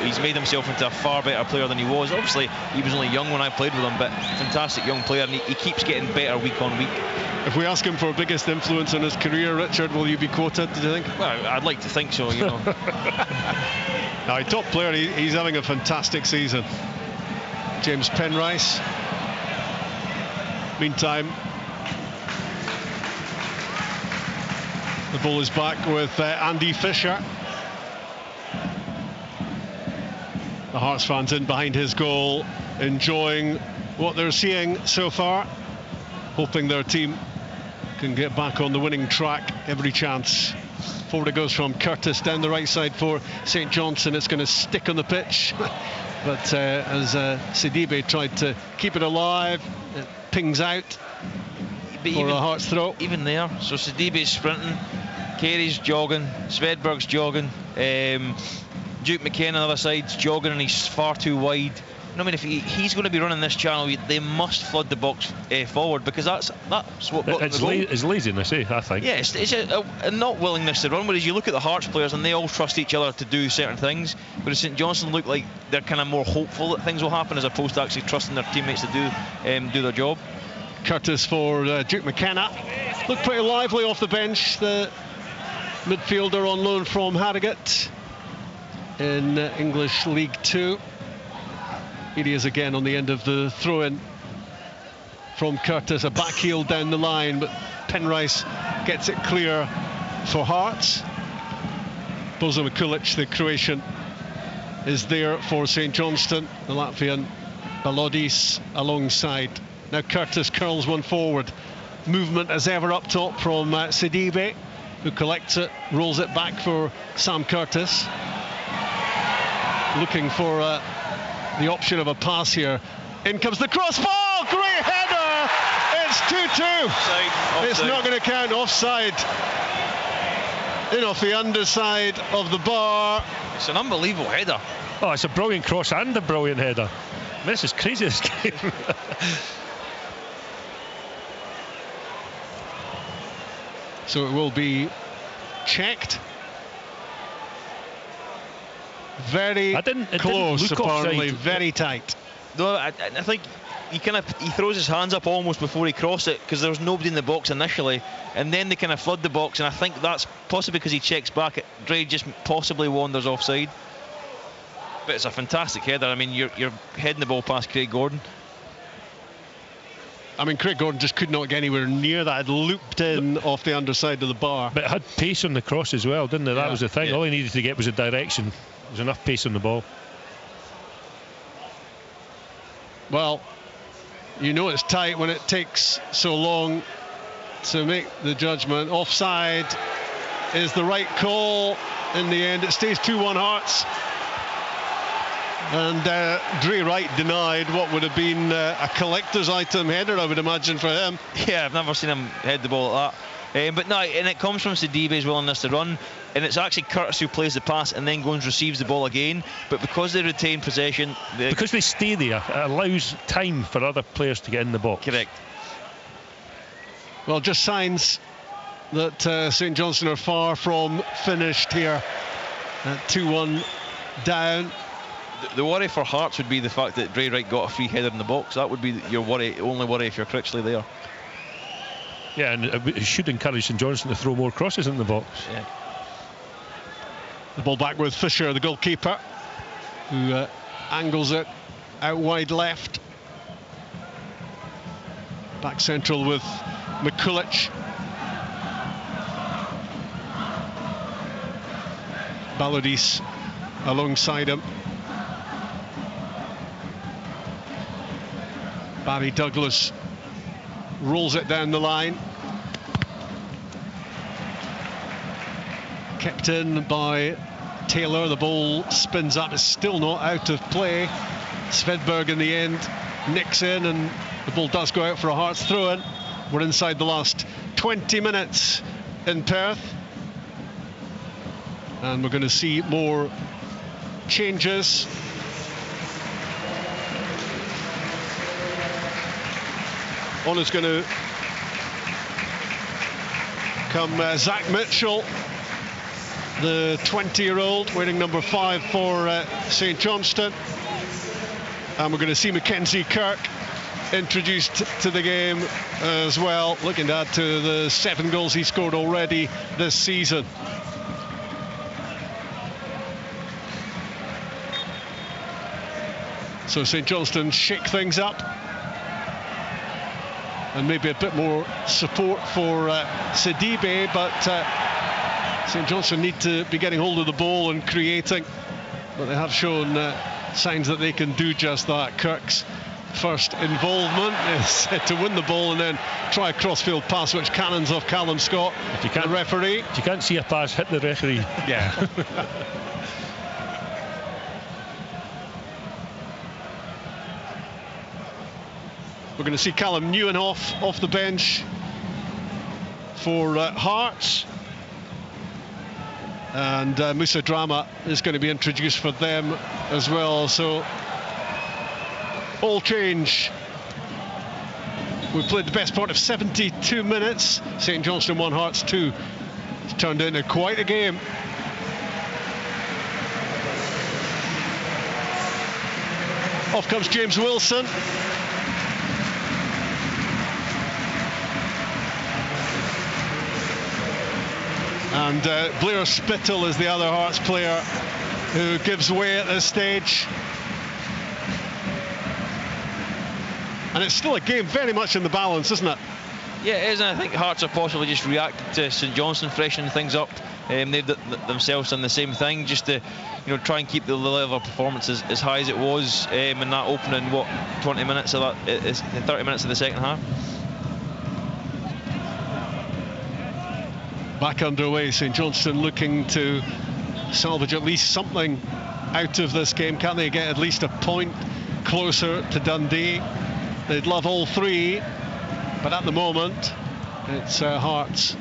he's made himself into a far better player than he was. Obviously, he was only young when I played with him, but fantastic young player, and he keeps getting better week on week. If we ask him for biggest influence on his career, Richard, will you be quoted, do you think? Well, I'd like to think so, Top player, he's having a fantastic season. James Penrice. Meantime, the ball is back with Andy Fisher. The Hearts fans in behind his goal, enjoying what they're seeing so far, hoping their team can get back on the winning track. Every chance. Forward it goes from Curtis down the right side for St Johnstone. It's going to stick on the pitch, but as Sidibe tried to keep it alive, it pings out for a Hearts throw. Even there, so Sidibe's sprinting, Carey's jogging, Svedberg's jogging, Duke McKenna on the other side's jogging, and he's far too wide. I mean, if he's going to be running this channel, they must flood the box forward, because that's what got it's the goal. It's laziness, I think. Yeah, it's a not willingness to run. Whereas you look at the Hearts players, and they all trust each other to do certain things. Whereas St Johnstone look like they're kind of more hopeful that things will happen, as opposed to actually trusting their teammates to do their job. Curtis for Duke McKenna. Looked pretty lively off the bench. The midfielder on loan from Harrogate in English League 2. Here he is again on the end of the throw-in from Curtis. A back heel down the line, but Penrice gets it clear for Hearts. Bozo Mikulic, the Croatian, is there for St Johnstone. The Latvian Balodis alongside. Now Curtis curls one forward. Movement as ever up top from Sidibe, who collects it, rolls it back for Sam Curtis. Looking for the option of a pass here. In comes the cross ball, great header! It's 2-2. Offside. It's not going to count. Offside. In off the underside of the bar. It's an unbelievable header. Oh, it's a brilliant cross and a brilliant header. I mean, this is crazy, this game. So it will be checked. Very close, apparently, very tight. No, I think he throws his hands up almost before he crossed it, because there was nobody in the box initially, and then they kind of flood the box, and I think that's possibly because he checks back. Dre just possibly wanders offside. But it's a fantastic header. I mean, you're heading the ball past Craig Gordon. I mean, Craig Gordon just could not get anywhere near that. It looped in off the underside of the bar. But it had pace on the cross as well, didn't it? That was the thing. Yeah. All he needed to get was a direction. There was enough pace on the ball. Well, you know it's tight when it takes so long to make the judgment. Offside is the right call in the end. It stays 2-1 Hearts. And Dre Wright denied what would have been a collector's item header, I would imagine, for him. Yeah, I've never seen him head the ball like that. But no, and it comes from Sidibe's willingness to run, and it's actually Curtis who plays the pass and then goes and receives the ball again. But because they retain possession, because they stay there, it allows time for other players to get in the box. Correct. Well, just signs that St Johnstone are far from finished here at 2-1 down. The worry for Hearts would be the fact that Dre Wright got a free header in the box. That would be your only worry if you're Critchley there. Yeah, and it should encourage St Johnstone to throw more crosses in the box. Yeah. The ball back with Fisher, the goalkeeper, who angles it out wide left. Back central with Mikulic. Balodis alongside him. Barry Douglas rolls it down the line. Kept in by Taylor. The ball spins up. It's still not out of play. Svedberg in the end nicks in, and the ball does go out for a Hearts throw-in. We're inside the last 20 minutes in Perth, and we're going to see more changes. On is going to come Zach Mitchell, the 20-year-old, wearing number 5 for St Johnstone. And we're going to see Mackenzie Kirk introduced to the game as well, looking to add to the 7 goals he scored already this season. So St Johnstone shake things up, and maybe a bit more support for Sidibe, but St Johnstone need to be getting hold of the ball and creating, but they have shown signs that they can do just that. Kirk's first involvement is to win the ball and then try a crossfield pass which cannons off Callum Scott, the referee. If you can't see a pass, hit the referee. Yeah. We're going to see Callum Nieuwenhof off the bench for Hearts, and Musa Drama is going to be introduced for them as well. So all change. We've played the best part of 72 minutes. St Johnstone 1, Hearts 2. It's turned into quite a game. Off comes James Wilson. And Blair Spittle is the other Hearts player who gives way at this stage. And it's still a game very much in the balance, isn't it? Yeah, it is, and I think Hearts have possibly just reacted to St Johnstone freshening things up. They've themselves done the same thing, just to try and keep the level of performance as high as it was in that opening 20 minutes of that, 30 minutes of the second half. Back underway, St Johnstone looking to salvage at least something out of this game. Can they get at least a point closer to Dundee? They'd love all 3, but at the moment it's Hearts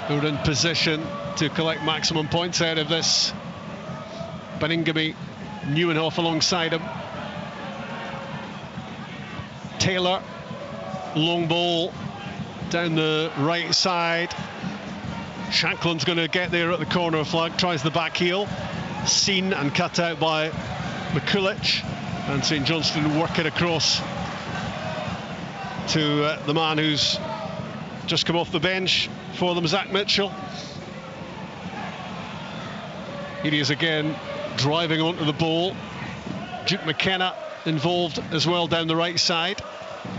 who are in position to collect maximum points out of this. Baningime, Nieuwenhof alongside him. Taylor, long ball down the right side. Shankland's going to get there at the corner flag, tries the back heel, seen and cut out by McCulloch, and St Johnstone work it across to the man who's just come off the bench for them, Zach Mitchell. Here he is again, driving onto the ball. Duke McKenna involved as well down the right side.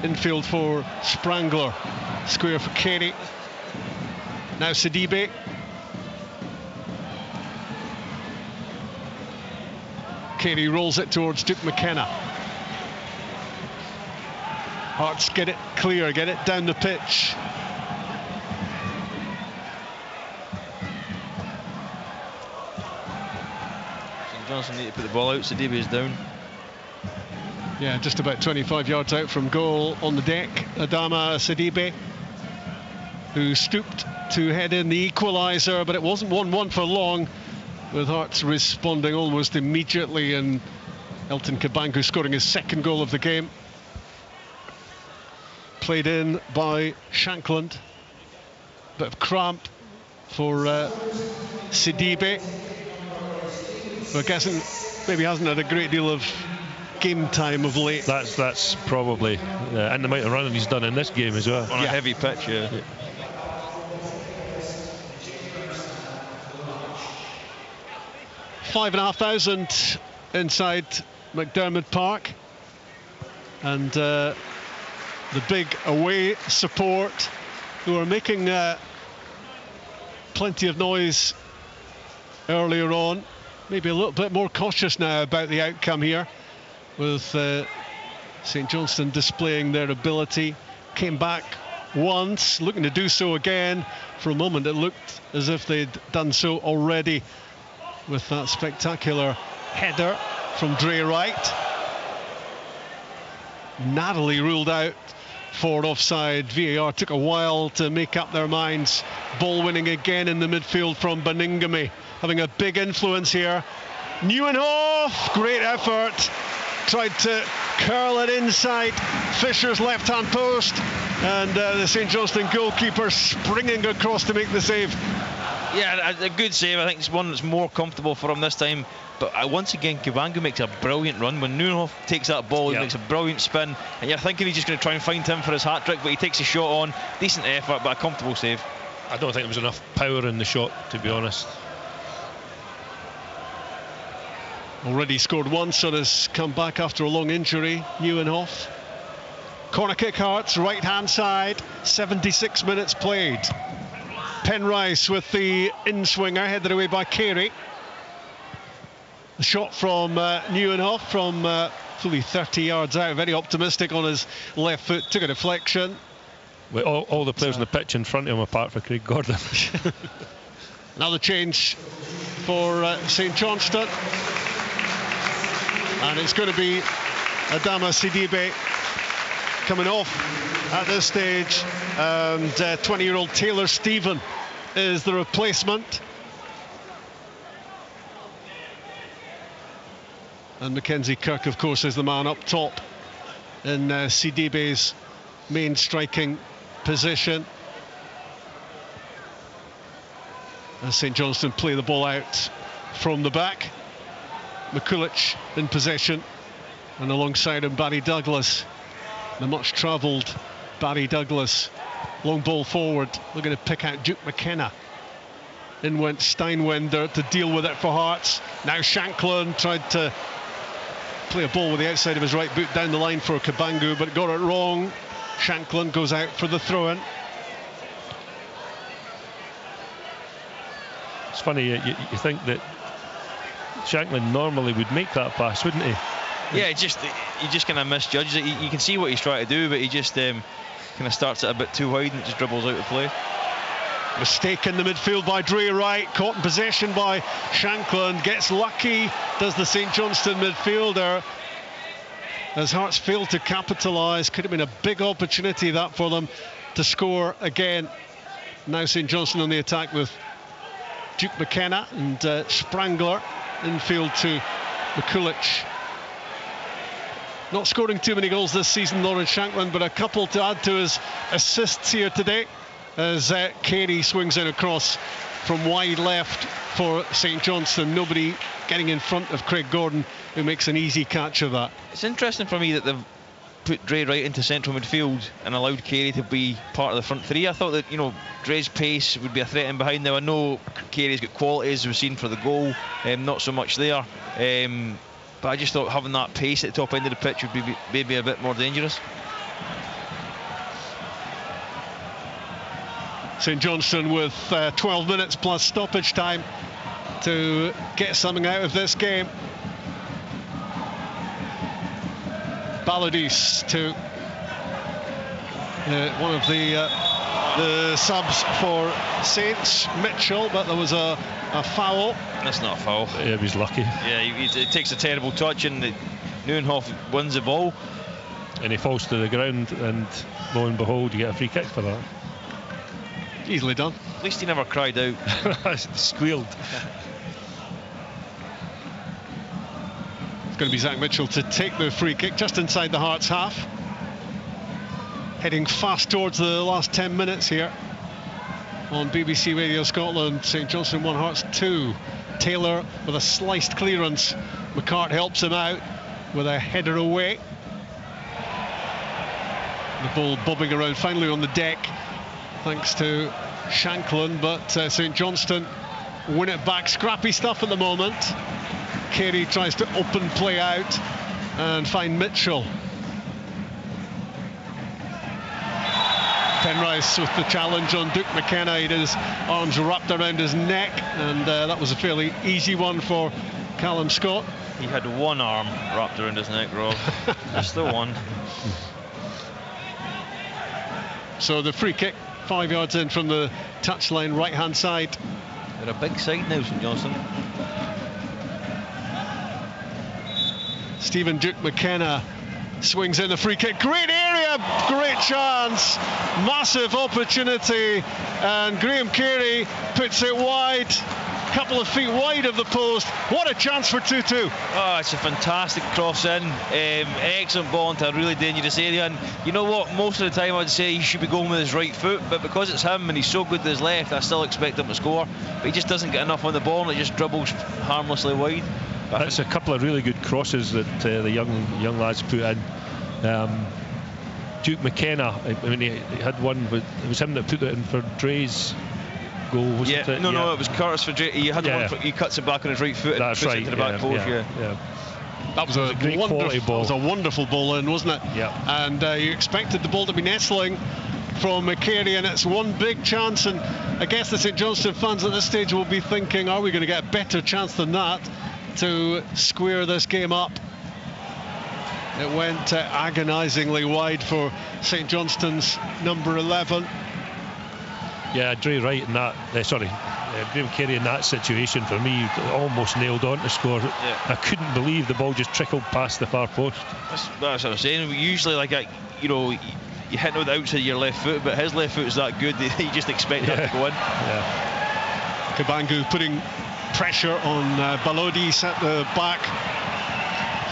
Infield for Sprangler, square for Carey. Now Sidibe. Carey rolls it towards Duke McKenna. Hearts get it clear, get it down the pitch. St Johnstone need to put the ball out. Sidibe is down. Yeah, just about 25 yards out from goal on the deck. Adama Sidibe, who stooped to head in the equaliser, but it wasn't 1-1 for long, with Hearts responding almost immediately, and Elton Kabangu scoring his 2nd goal of the game. Played in by Shankland. Bit of cramp for Sidibe, who I guess maybe hasn't had a great deal of game time of late. That's probably, and the amount of running he's done in this game as well. On a heavy pitch, yeah. 5,500 inside McDermott Park, and the big away support, who are making plenty of noise earlier on. Maybe a little bit more cautious now about the outcome here, with St Johnstone displaying their ability. Came back once, looking to do so again. For a moment, it looked as if they'd done so already with that spectacular header from Dre Wright. Narrowly ruled out for offside. VAR took a while to make up their minds. Ball winning again in the midfield from Baningame, having a big influence here. Nieuwenhof, great effort. Tried to curl it inside Fisher's left-hand post, and the St Johnstone goalkeeper springing across to make the save. Yeah, a good save. I think it's one that's more comfortable for him this time. But once again, Kabangu makes a brilliant run. When Nieuwenhof takes that ball, he makes a brilliant spin, and you're thinking he's just going to try and find him for his hat-trick, but he takes a shot on. Decent effort, but a comfortable save. I don't think there was enough power in the shot, to be honest. Already scored once on his comeback after a long injury, Nieuwenhof. Corner kick, Hearts, right-hand side, 76 minutes played. Penrice with the in-swinger, headed away by Carey. The shot from Nieuwenhof from fully 30 yards out, very optimistic on his left foot, took a deflection. With all the players on the pitch in front of him, apart from Craig Gordon. Another change for St Johnstone. And it's going to be Adama Sidibe coming off at this stage, and 20-year-old Taylor Stephen is the replacement. And Mackenzie Kirk, of course, is the man up top in Sidibe's main striking position. As St Johnstone play the ball out from the back. Mikulic in possession, and alongside him Barry Douglas, the much travelled Barry Douglas. Long ball forward, looking to pick out Duke McKenna. In went Steinwender to deal with it for Hearts. Now Shanklin tried to play a ball with the outside of his right boot down the line for Kabangu, but got it wrong. Shanklin goes out for the throw-in. It's funny, you think that Shanklin normally would make that pass, wouldn't he? Yeah, he just kind of misjudges it. You can see what he's trying to do, but he just kind of starts it a bit too wide and just dribbles out of play. Mistake in the midfield by Dre Wright, caught in possession by Shanklin, gets lucky, does the St Johnstone midfielder, as Hearts failed to capitalise. Could have been a big opportunity that for them to score again. Now St Johnstone on the attack with Duke McKenna and Sprangler infield to Mikulic. Not scoring too many goals this season, Lawrence Shanklin, but a couple to add to his assists here today, as Carey swings in across from wide left for St Johnstone. Nobody getting in front of Craig Gordon, who makes an easy catch of that. It's interesting for me that they've put Dre right into central midfield and allowed Carey to be part of the front three. I thought that, you know, Dre's pace would be a threat in behind. Now I know Carey's got qualities we've seen for the goal, not so much there, but I just thought having that pace at the top end of the pitch would be maybe a bit more dangerous. St Johnstone with 12 minutes plus stoppage time to get something out of this game. Balladis to one of the subs for Saints, Mitchell, but there was a foul. That's not a foul. Yeah, he was lucky. Yeah, he takes a terrible touch, and Nieuwenhof wins the ball. And he falls to the ground, and lo and behold, you get a free kick for that. Easily done. At least he never cried out. Squealed. It's going to be Zach Mitchell to take the free kick just inside the Hearts half. Heading fast towards the last 10 minutes here on BBC Radio Scotland. St Johnstone 1, Hearts 2. Taylor with a sliced clearance. McCart helps him out with a header away. The ball bobbing around finally on the deck thanks to Shanklin, but St Johnstone win it back. Scrappy stuff at the moment. Carey tries to open play out and find Mitchell. Penrice with the challenge on Duke McKenna. He had his arms wrapped around his neck, and that was a fairly easy one for Callum Scott. He had one arm wrapped around his neck, Rob. Just the one. So the free kick, 5 yards in from the touchline, right-hand side. They're a big side now, St Johnstone. Stephen Duke McKenna swings in the free kick. Great area, great chance, massive opportunity, and Graham Carey puts it wide, couple of feet wide of the post. What a chance for 2-2. Oh, it's a fantastic cross in, excellent ball into a really dangerous area, and you know what, most of the time I'd say he should be going with his right foot, but because it's him and he's so good with his left, I still expect him to score, but he just doesn't get enough on the ball and it just dribbles harmlessly wide. That's a couple of really good crosses that the young lads put in. Duke McKenna, I mean, he had one, but it was him that put it in for Dre's goal, wasn't it? No, it was Curtis for Dre. He had one for, he cuts it back on his right foot and puts it to the back post. That was a great quality ball. It was a wonderful ball in, wasn't it? Yeah. And you expected the ball to be nestling from Carey, and it's one big chance, and I guess the St Johnstone fans at this stage will be thinking, are we going to get a better chance than that to square this game up? It went agonisingly wide for St Johnstone's number 11. Yeah, Dre Wright in that, Graham Carey in that situation, for me, almost nailed on to score. Yeah. I couldn't believe the ball just trickled past the far post. That's what I'm saying. Usually, like, you hit with the outside of your left foot, but his left foot is that good that you just expect that to go in. Yeah. Kabangu putting pressure on Balodis at the back,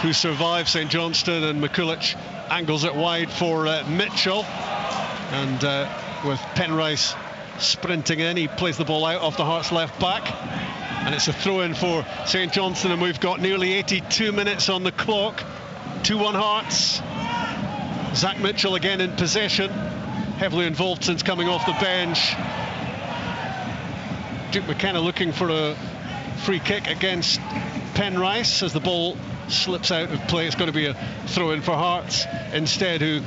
who survives St Johnstone, and Mikulic angles it wide for Mitchell, and with Penrice sprinting in, he plays the ball out off the Hearts left back, and it's a throw-in for St Johnstone, and we've got nearly 82 minutes on the clock. 2-1 Hearts. Zach Mitchell again in possession, heavily involved since coming off the bench. Duke McKenna looking for a free kick against Penrice as the ball slips out of play. It's going to be a throw-in for Hearts instead, who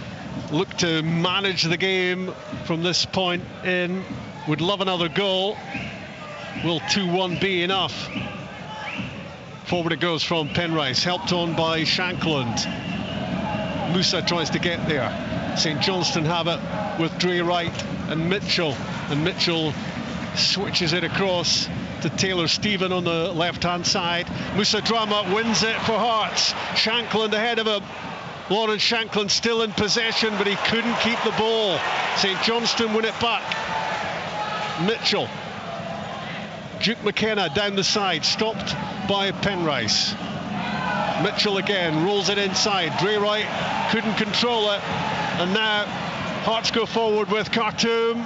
look to manage the game from this point in. Would love another goal. Will 2-1 be enough? Forward it goes from Penrice, helped on by Shankland. Musa tries to get there. St Johnstone have it with Dre Wright and Mitchell switches it across to Taylor Stephen on the left-hand side. Musa Drama wins it for Hearts. Shankland ahead of him. Lawrence Shankland still in possession, but he couldn't keep the ball. St Johnstone win it back. Mitchell. Duke McKenna down the side, stopped by Penrice. Mitchell again rolls it inside. Dre Wright couldn't control it, and now Hearts go forward with Khartoum,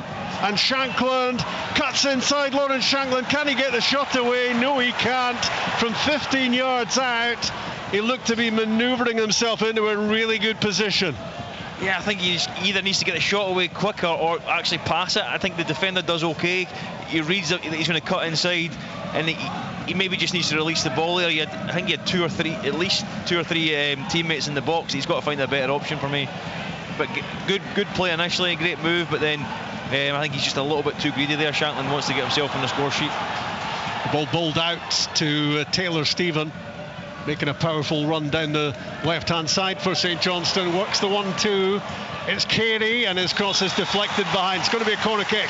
and Shankland cuts inside. Lawrence Shankland, can he get the shot away? No, he can't. From 15 yards out, he looked to be manoeuvring himself into a really good position. Yeah, I think he either needs to get the shot away quicker or actually pass it. I think the defender does okay. He reads that he's going to cut inside, and he maybe just needs to release the ball there. I think he had at least two or three teammates in the box. He's got to find a better option for me. But good play initially, great move, but then I think he's just a little bit too greedy there. Shankland wants to get himself on the score sheet. The ball bowled out to Taylor Stephen, making a powerful run down the left-hand side for St Johnstone. Works the 1-2. It's Carey, and his cross is deflected behind. It's going to be a corner kick.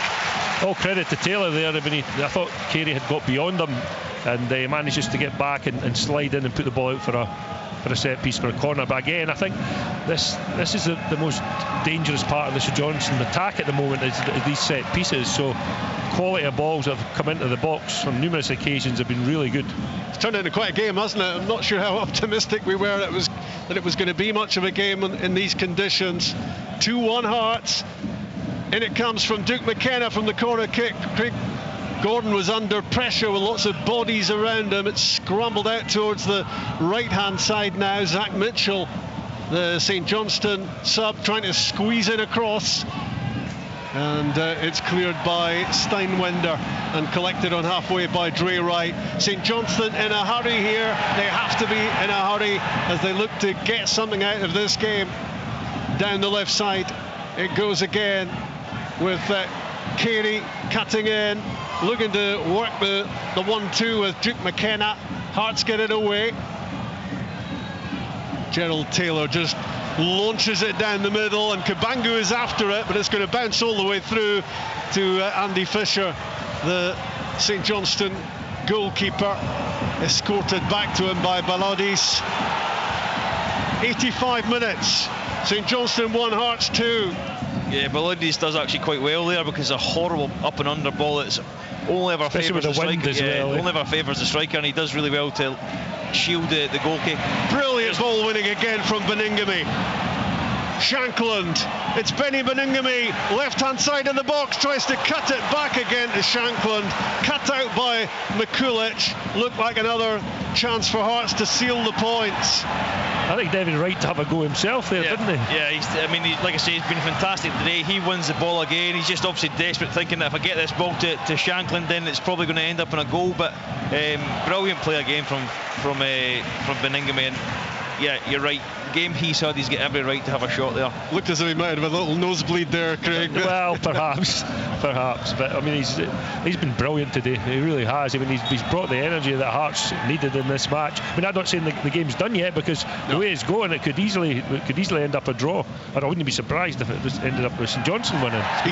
All credit to Taylor there. I thought Carey had got beyond him, and manages to get back and slide in and put the ball out for a set piece for a corner. But again, I think this is the most dangerous part of the St Johnstone attack at the moment, is these set pieces. So quality of balls that have come into the box on numerous occasions have been really good. It's turned into quite a game, hasn't it? I'm not sure how optimistic we were that it was going to be much of a game in these conditions. 2-1 Hearts. In it comes from Duke McKenna from the corner kick. Craig Gordon was under pressure with lots of bodies around him. It's scrambled out towards the right-hand side now. Zach Mitchell, the St Johnstone sub, trying to squeeze in across. And it's cleared by Steinwender and collected on halfway by Dre Wright. St Johnstone in a hurry here. They have to be in a hurry as they look to get something out of this game. Down the left side it goes again with Carey cutting in, looking to work the 1-2 with Duke McKenna. Hearts get it away. Gerald Taylor just launches it down the middle, and Cabangu is after it, but it's going to bounce all the way through to Andy Fisher, the St Johnstone goalkeeper, escorted back to him by Balodis. 85 minutes, St Johnstone 1, Hearts 2. Yeah, Balodis does actually quite well there, because a horrible up and under ball that's only ever favours the striker. Only ever favours the striker, and he does really well to shield the goal kick. Brilliant ball winning again from Beningame. Shankland, it's Benny Beningame, left hand side of the box, tries to cut it back again to Shankland, cut out by Mikulic. Looked like another chance for Hearts to seal the points. I think David Wright to have a go himself there, didn't he? Yeah, like I say, he's been fantastic today. He wins the ball again. He's just obviously desperate, thinking that if I get this ball to Shankland, then it's probably going to end up in a goal. But brilliant play again from Beningame. And yeah, you're right. The game he's had, he's got every right to have a shot there. Looked as though he might have a little nosebleed there, Craig. Well, perhaps. But I mean, he's been brilliant today. He really has. I mean, he's brought the energy that Hearts needed in this match. I mean, I'm not saying the game's done yet, because the way it's going, it could easily end up a draw. Or I wouldn't be surprised if it ended up with St Johnstone winning. He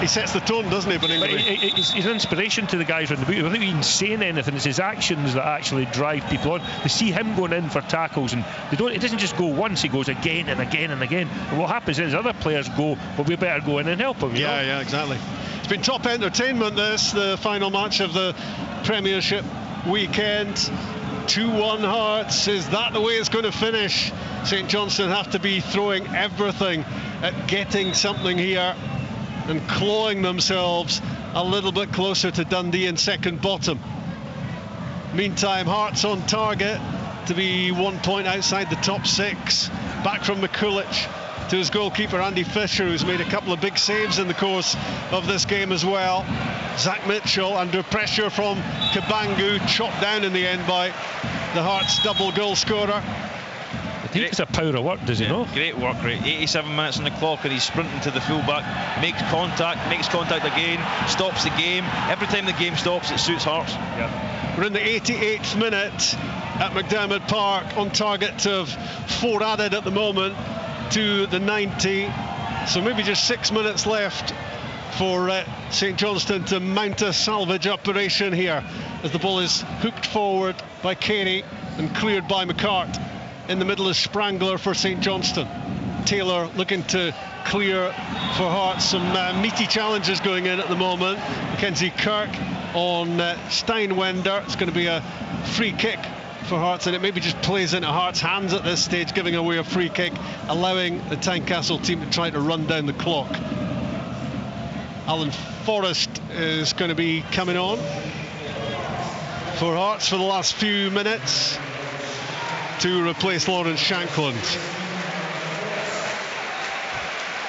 sets the tone, doesn't he? But he's an inspiration to the guys around the boot. Without even saying anything, it's his actions that actually drive people on. They see him going in for tackles, and it doesn't just go once, he goes again and again and again. And what happens is other players go, but we better go in and help him. Yeah, exactly. It's been top entertainment, this, the final match of the Premiership weekend. 2-1 Hearts. Is that the way it's going to finish? St Johnstone have to be throwing everything at getting something here and clawing themselves a little bit closer to Dundee in second bottom. Meantime, Hearts on target to be 1 point outside the top 6. Back from Mikulic to his goalkeeper Andy Fisher, who's made a couple of big saves in the course of this game as well. Zach Mitchell under pressure from Cabangu, chopped down in the end by the Hearts double goal scorer. He has a power of work, does he not? Great work rate. 87 minutes on the clock, and he's sprinting to the full-back, makes contact again, stops the game. Every time the game stops, it suits Hearts. Yeah. We're in the 88th minute at McDermott Park, on target of 4 added at the moment to the 90. So maybe just 6 minutes left for St Johnstone to mount a salvage operation here, as the ball is hooked forward by Carey and cleared by McCart. In the middle is Sprangler for St Johnstone. Taylor looking to clear for Hearts. Some meaty challenges going in at the moment. Mackenzie Kirk on Steinwender. It's going to be a free kick for Hearts, and it maybe just plays into Hearts' hands at this stage, giving away a free kick, allowing the Tynecastle team to try to run down the clock. Alan Forrest is going to be coming on for Hearts for the last few minutes to replace Lawrence Shankland,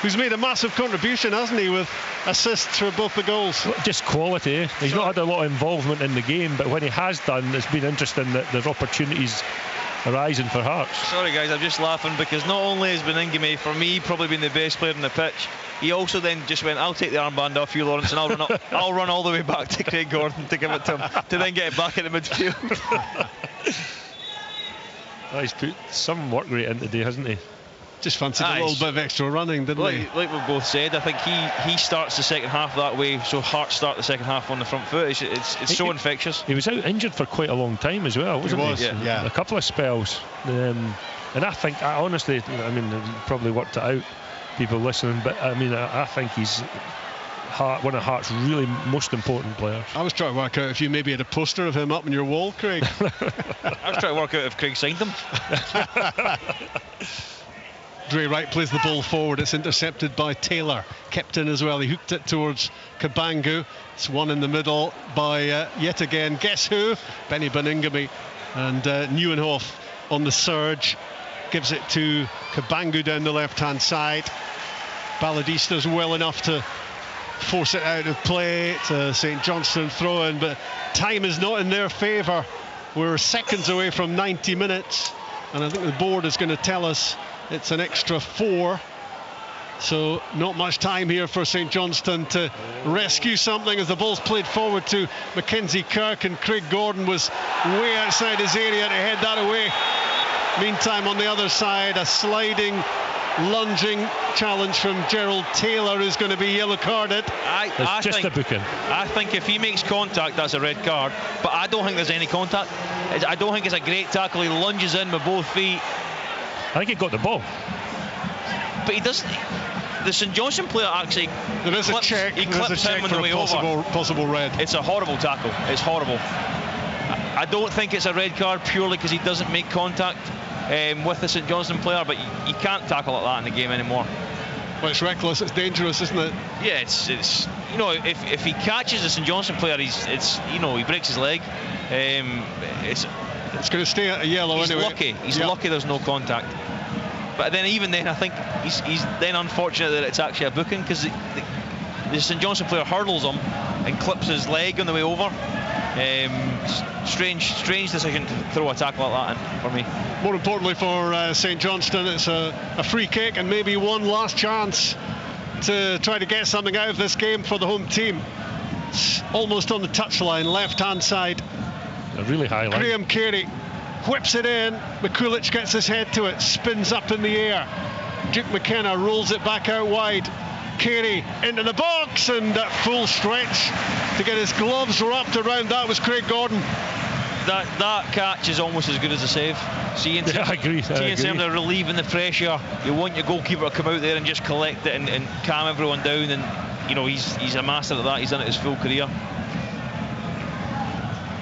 who's made a massive contribution, hasn't he, with assists for both the goals. Just quality. He's not had a lot of involvement in the game, but when he has done, it's been interesting that there's opportunities arising for Hearts. Sorry guys, I'm just laughing because not only has Beningame, for me, probably been the best player on the pitch, he also then just went, I'll take the armband off you, Lawrence, and I'll run all the way back to Craig Gordon to give it to him, to then get it back in the midfield. Oh, he's put some work rate in today, hasn't he? Just fancied a little bit of extra running, didn't he? Like we both said, I think he starts the second half that way, so Hearts start the second half on the front foot. It's so infectious. He was out injured for quite a long time as well, wasn't he? Yeah. A couple of spells. And I think, honestly, I mean, probably worked it out, people listening, but I mean, I think he's one of Hearts' really most important players. I was trying to work out if you maybe had a poster of him up on your wall, Craig. I was trying to work out if Craig signed him. Dre Wright plays the ball forward. It's intercepted by Taylor. Kept in as well. He hooked it towards Cabangu. It's one in the middle by, yet again, guess who? Benny Beningame. And Nieuwenhof on the surge. Gives it to Cabangu down the left-hand side. Baladista's well enough to force it out of play. It's a St Johnstone throw-in, but time is not in their favour. We're seconds away from 90 minutes, and I think the board is going to tell us it's an extra 4. So not much time here for St Johnstone to rescue something, as the ball's played forward to Mackenzie Kirk, and Craig Gordon was way outside his area to head that away. Meantime, on the other side, a sliding, lunging challenge from Gerald Taylor, who's going to be yellow carded. It's just a booking. I think if he makes contact, that's a red card, but I don't think there's any contact. I don't think it's a great tackle. He lunges in with both feet. I think he got the ball, but he doesn't. The St Johnstone player actually there is clips, a check. he clips him on the way over. Possible red. It's a horrible tackle. It's horrible. I don't think it's a red card purely because he doesn't make contact with the St Johnstone player, but you can't tackle like that in the game anymore. Well, it's reckless, it's dangerous, isn't it? Yeah, it's you know, if he catches the St Johnstone player, he breaks his leg. It's going to stay at a yellow anyway. He's lucky there's no contact. But then even then, I think he's then unfortunate that it's actually a booking, because the St Johnstone player hurdles him and clips his leg on the way over. Strange decision to throw a tackle like that in for me. More importantly for St Johnstone, it's a free kick and maybe one last chance to try to get something out of this game for the home team. It's almost on the touchline, left-hand side. A really high line. Graham Carey whips it in. Mikulic gets his head to it, spins up in the air. Duke McKenna rolls it back out wide. Carey into the box, and that full stretch to get his gloves wrapped around that was Craig Gordon. That catch is almost as good as a save. I agree. In terms of relieving the pressure, you want your goalkeeper to come out there and just collect it and calm everyone down, and you know he's a master at that. He's done it his full career.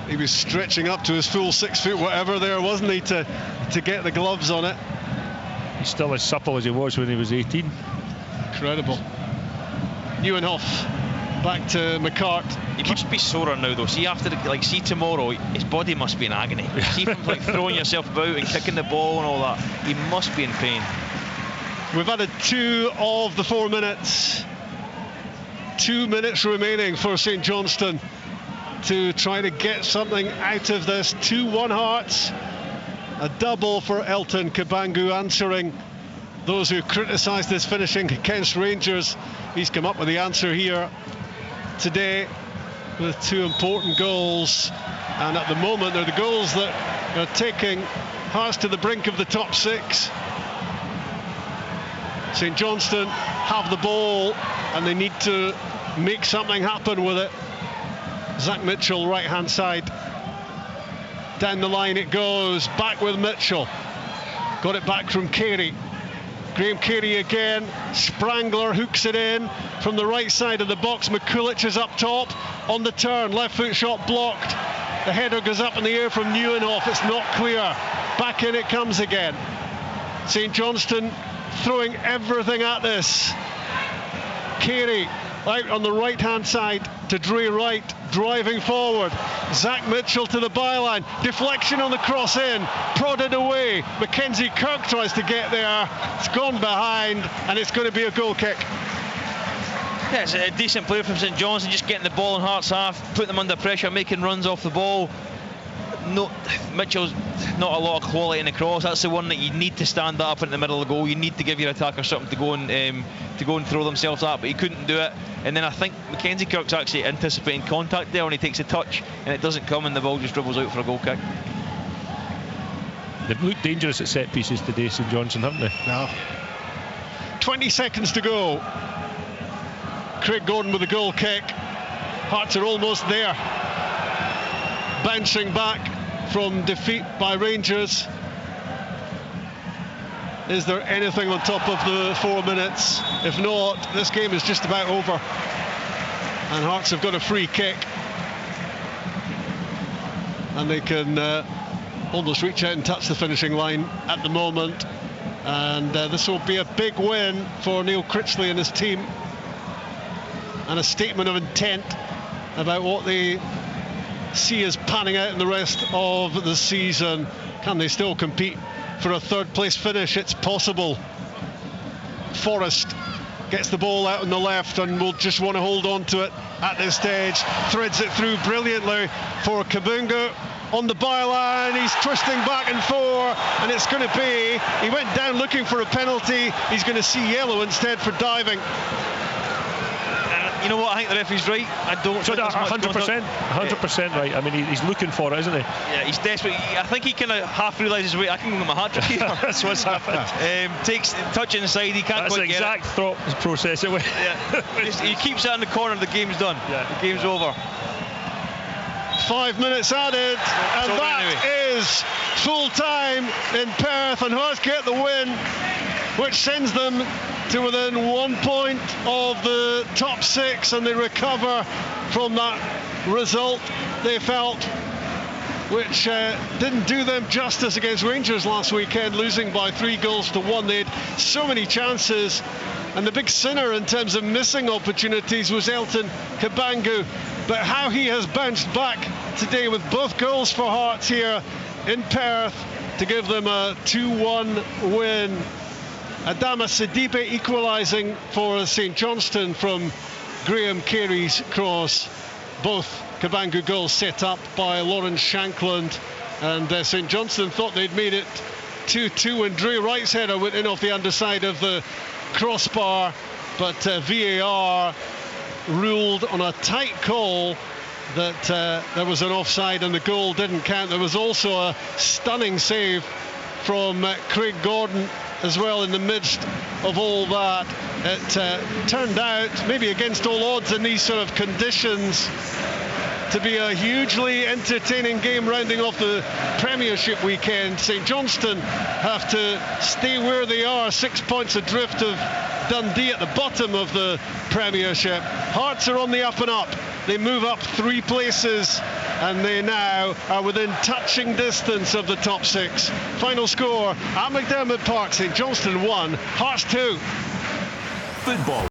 He was stretching up to his full 6 foot whatever there, wasn't he, to get the gloves on it. He's still as supple as he was when he was 18. Incredible. Nieuwenhof back to McCart. He must be sorer now though. See, after see tomorrow, his body must be in agony. See him throwing yourself about and kicking the ball and all that. He must be in pain. We've added 2 of the 4 minutes. 2 minutes remaining for St Johnstone to try to get something out of this. 2-1 Hearts. A double for Elton Kabangu, answering those who criticised his finishing against Rangers. He's come up with the answer here today with 2 important goals, and at the moment they're the goals that are taking Hearts to the brink of the top 6. St Johnstone have the ball and they need to make something happen with it. Zach Mitchell, right hand side, down the line it goes, back with Mitchell, got it back from Carey. Graham Carey again, Sprangler hooks it in from the right side of the box. Mikulic is up top on the turn, left foot shot blocked. The header goes up in the air from Nieuwenhof, it's not clear. Back in it comes again. St Johnstone throwing everything at this. Carey out on the right hand side to Dre Wright, driving forward. Zach Mitchell to the byline, deflection on the cross in, prodded away. Mackenzie Kirk tries to get there, it's gone behind, and it's going to be a goal kick. Yeah, it's a decent player from St Johnstone, just getting the ball in Hearts half, putting them under pressure, making runs off the ball. No, Mitchell's not a lot of quality in the cross. That's the one that you need to stand up in the middle of the goal. You need to give your attacker something to go and throw themselves at, but he couldn't do it. And then I think Mackenzie Kirk's actually anticipating contact there when he takes a touch, and it doesn't come, and the ball just dribbles out for a goal kick. They've looked dangerous at set pieces today, St Johnstone, haven't they? No. 20 seconds to go. Craig Gordon with the goal kick. Hearts are almost there. Bouncing back from defeat by Rangers. Is there anything on top of the 4 minutes? If not, this game is just about over. And Hearts have got a free kick. And they can almost reach out and touch the finishing line at the moment. And this will be a big win for Neil Critchley and his team. And a statement of intent about what they see as panning out in the rest of the season. Can they still compete for a third place finish? It's possible. Forrest gets the ball out on the left and will just want to hold on to it at this stage. Threads it through brilliantly for Kabunga on the byline. He's twisting back and forth, and it's going to be, he went down looking for a penalty. He's going to see yellow instead for diving. you know what? I think the referee's right. I don't. So 100% right. I mean, he's looking for it, isn't he? Yeah, he's desperate. I think he kind of half realises, wait, I can give him a hat-trick here. That's what's happened. Takes touch inside. He can't. That's the exact thought process. It he keeps that in the corner. The game's done. Yeah. The game's over. 5 minutes added, and that is full time in Perth, and Hearts get the win, which sends them to within 1 point of the top 6, and they recover from that result they felt, which didn't do them justice against Rangers last weekend, losing by 3-1. They had so many chances, and the big sinner in terms of missing opportunities was Elton Kabangu. But how he has bounced back today with both goals for Hearts here in Perth to give them a 2-1 win. Adama Sidibe equalising for St Johnstone from Graham Carey's cross. Both Kabangu goals set up by Lawrence Shankland, and St Johnstone thought they'd made it 2-2 when Dre Wright's header went in off the underside of the crossbar, but VAR ruled on a tight call that there was an offside and the goal didn't count. There was also a stunning save from Craig Gordon as well in the midst of all that. It turned out, maybe against all odds in these sort of conditions, to be a hugely entertaining game rounding off the Premiership weekend. St Johnstone have to stay where they are, 6 points adrift of Dundee at the bottom of the Premiership. Hearts are on the up and up. They move up 3 places, and they now are within touching distance of the top 6. Final score at McDermott Park, St Johnstone 1, Hearts 2. Football